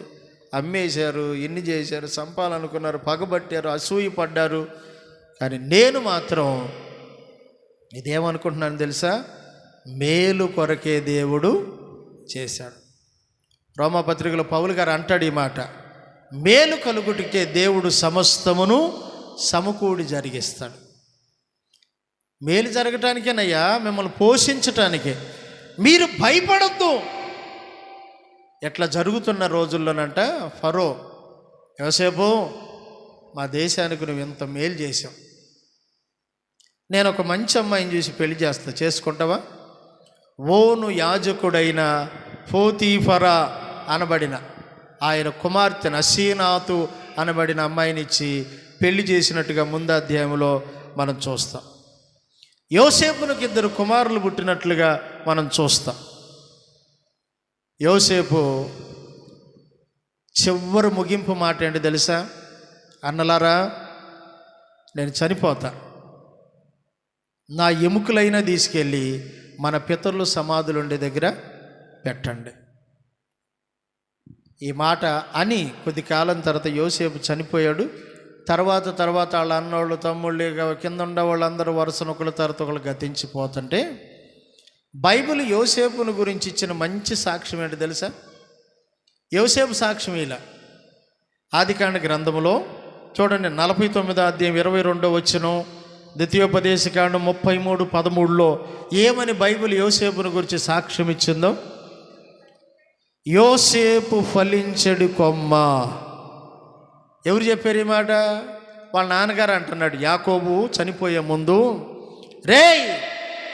అమ్మేశారు, ఇన్ని చేశారు, చంపాలనుకున్నారు, పగబట్టారు, అసూయ పడ్డారు, కానీ నేను మాత్రం ఇదేమనుకుంటున్నాను తెలుసా? మేలు కొరకే దేవుడు చేశాడు. రోమాపత్రికలో పౌలు గారు అంటాడు ఈ మాట, మేలు కలుగుటికే దేవుడు సమస్తమును సమకూడి జరిగిస్తాడు. మేలు జరగటానికేనయ్యా, మిమ్మల్ని పోషించటానికే. మీరు భయపడద్దు. ఎట్లా జరుగుతున్న రోజుల్లోనంట ఫరో, యోసేపు మా దేశానికి నువ్వు ఇంత మేలు చేశావు, నేను ఒక మంచి అమ్మాయిని చూసి పెళ్లి చేస్తా, చేసుకుంటావా? ఓను యాజకుడైన పోతీఫరా అనబడిన ఆయన కుమార్తెను అసీనాతు అనబడిన అమ్మాయినిచ్చి పెళ్లి చేసినట్టుగా ముందు అధ్యాయంలో మనం చూస్తాం. యోసేపునికి 2 కుమారులు పుట్టినట్లుగా మనం చూస్తాం. యోసేపు చివరి ముగింపు మాట ఏంటి తెలుసా? అన్నలారా, నేను చనిపోతా, నా ఎముకలైనా తీసుకెళ్ళి మన పితరులు సమాధులు ఉండే దగ్గర పెట్టండి. ఈ మాట అని కొద్ది కాలం తర్వాత యోసేపు చనిపోయాడు. తర్వాత వాళ్ళ అన్నోళ్ళు, తమ్ముళ్ళు, కింద ఉండే వాళ్ళందరూ వరుసను ఒకళ్ళ తర్వాత ఒకళ్ళు గతించిపోతుంటే బైబిల్ యోసేపును గురించి ఇచ్చిన మంచి సాక్ష్యం ఏంటి తెలుసా? యోసేపు సాక్ష్యం ఇలా ఆదికాండ గ్రంథంలో చూడండి, 49వ అధ్యాయం 22వ వచనం, ద్వితీయోపదేశకాండం 33:13లో ఏమని బైబిల్ యోసేపును గురించి సాక్ష్యం ఇచ్చిందో, యోసేపు ఫలించడి కొమ్మ. ఎవరు చెప్పారు ఈ మాట? వాళ్ళ నాన్నగారు అంటున్నాడు యాకోబు చనిపోయే ముందు, రేయ్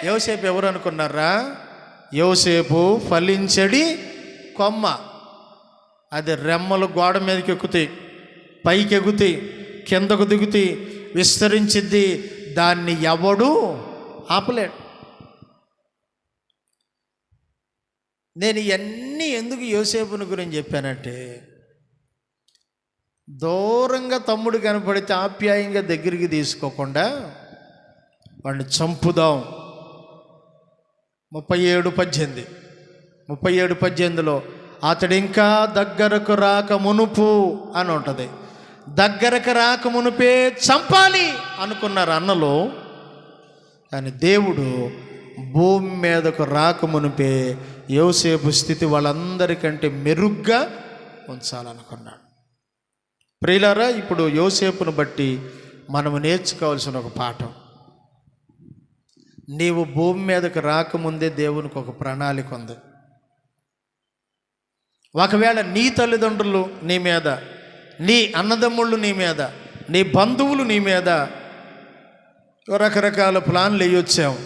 యోసేపు ఎవరు అనుకున్నారా? యోసేపు ఫలించడి కొమ్మ. అది రెమ్మలు గోడ మీదకి ఎక్కుతాయి, పైకి ఎగుతాయి, కిందకు దిగుతాయి, విస్తరించిద్ది, దాన్ని ఎవడు ఆపలేడు. నేను ఇవన్నీ ఎందుకు యోసేపుని గురించి చెప్పానంటే, దూరంగా తమ్ముడు కనపడితే ఆప్యాయంగా దగ్గరికి తీసుకోకుండా వాడిని చంపుదాం. 37:18లో అతడు ఇంకా దగ్గరకు రాక మునుపు అని ఉంటుంది. దగ్గరకు రాక మునుపే చంపాలి అనుకున్నారు అన్నలు. కానీ దేవుడు భూమి మీదకు రాక మునుపే యోసేపు స్థితి వాళ్ళందరికంటే మెరుగ్గా ఉంచాలనుకున్నాడు. ప్రియులారా, ఇప్పుడు యోసేపును బట్టి మనము నేర్చుకోవాల్సిన ఒక పాఠం, నీవు భూమి మీదకు రాకముందే దేవునికి ఒక ప్రణాళిక ఉంది. ఒకవేళ నీ తల్లిదండ్రులు నీ మీద, నీ అన్నదమ్ముళ్ళు నీ మీద, నీ బంధువులు నీ మీద రకరకాల ప్లాన్లు వేయొచ్చావు,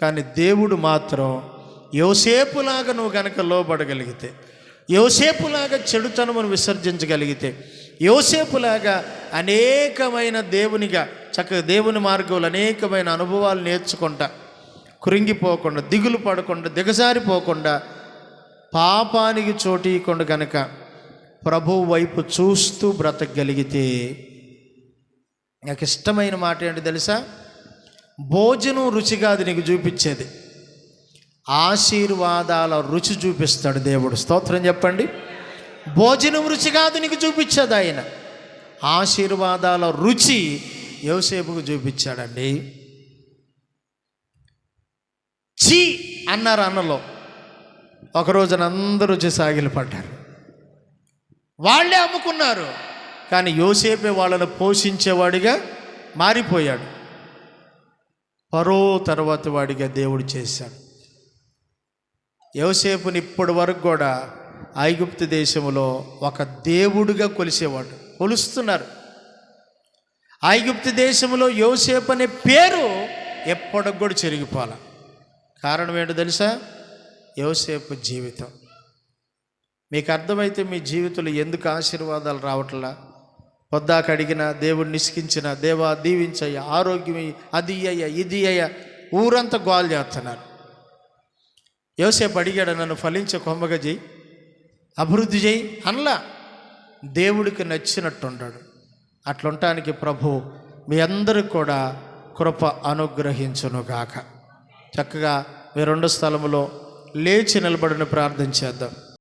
కానీ దేవుడు మాత్రం యోసేపులాగా నువ్వు కనుక లోబడగలిగితే, యోసేపులాగా చెడుతనమును విసర్జించగలిగితే, యోసేపులాగా అనేకమైన దేవునిగా చక్కగా దేవుని మార్గంలో అనేకమైన అనుభవాలు నేర్చుకుంటా, కృంగిపోకుండా, దిగులు పడకుండా, దిగజారిపోకుండా, పాపానికి చోటీయకుండా కనుక ప్రభువు వైపు చూస్తూ బ్రతకగలిగితే, నాకు ఇష్టమైన మాట ఏంటి తెలుసా? భోజనం రుచి కాదు నీకు చూపించేది, ఆశీర్వాదాల రుచి చూపిస్తాడు దేవుడు. స్తోత్రం చెప్పండి. భోజనం రుచి కాదు నీకు చూపించేది ఆయన, ఆశీర్వాదాల రుచి యోసేపుకు చూపించాడండి. చీ అన్నారు అన్నలో. ఒకరోజున అందరూ వచ్చి సాగిలు పడ్డారు, వాళ్ళే అమ్ముకున్నారు. కానీ యోసేపే వాళ్ళను పోషించేవాడిగా మారిపోయాడు. ఫరో తర్వాత వాడిగా దేవుడు చేశాడు. యోసేపుని ఇప్పటి వరకు కూడా ఐగుప్తు దేశంలో ఒక దేవుడిగా కొలుస్తున్నారు. ఐగుప్తు దేశంలో యోసేపు అనే పేరు ఎప్పటికి కూడా చెరిగిపోవాలి. కారణం ఏంటో తెలుసా? యోసేపు జీవితం. మీకు అర్థమైతే మీ జీవితంలో ఎందుకు ఆశీర్వాదాలు రావట్లా? పొద్దాక అడిగిన దేవుడు నిష్కించిన, దేవా దీవించయ్యా, ఆరోగ్యం అది అయ్యా, ఇది అయ్యా, ఊరంతా గోల్ చేస్తున్నారు. యోసేపు అడిగాడు, నన్ను ఫలించే కొమ్మగా చేయి, అభివృద్ధి చేయి అనలా. దేవుడికి నచ్చినట్టుంటాడు. అట్లుంటానికి ప్రభు మీ అందరికి కూడా కృప అనుగ్రహించునుగాక. చక్కగా మీ రెండు స్థలములో లేచి నిలబడిన ప్రార్థన చేద్దాం.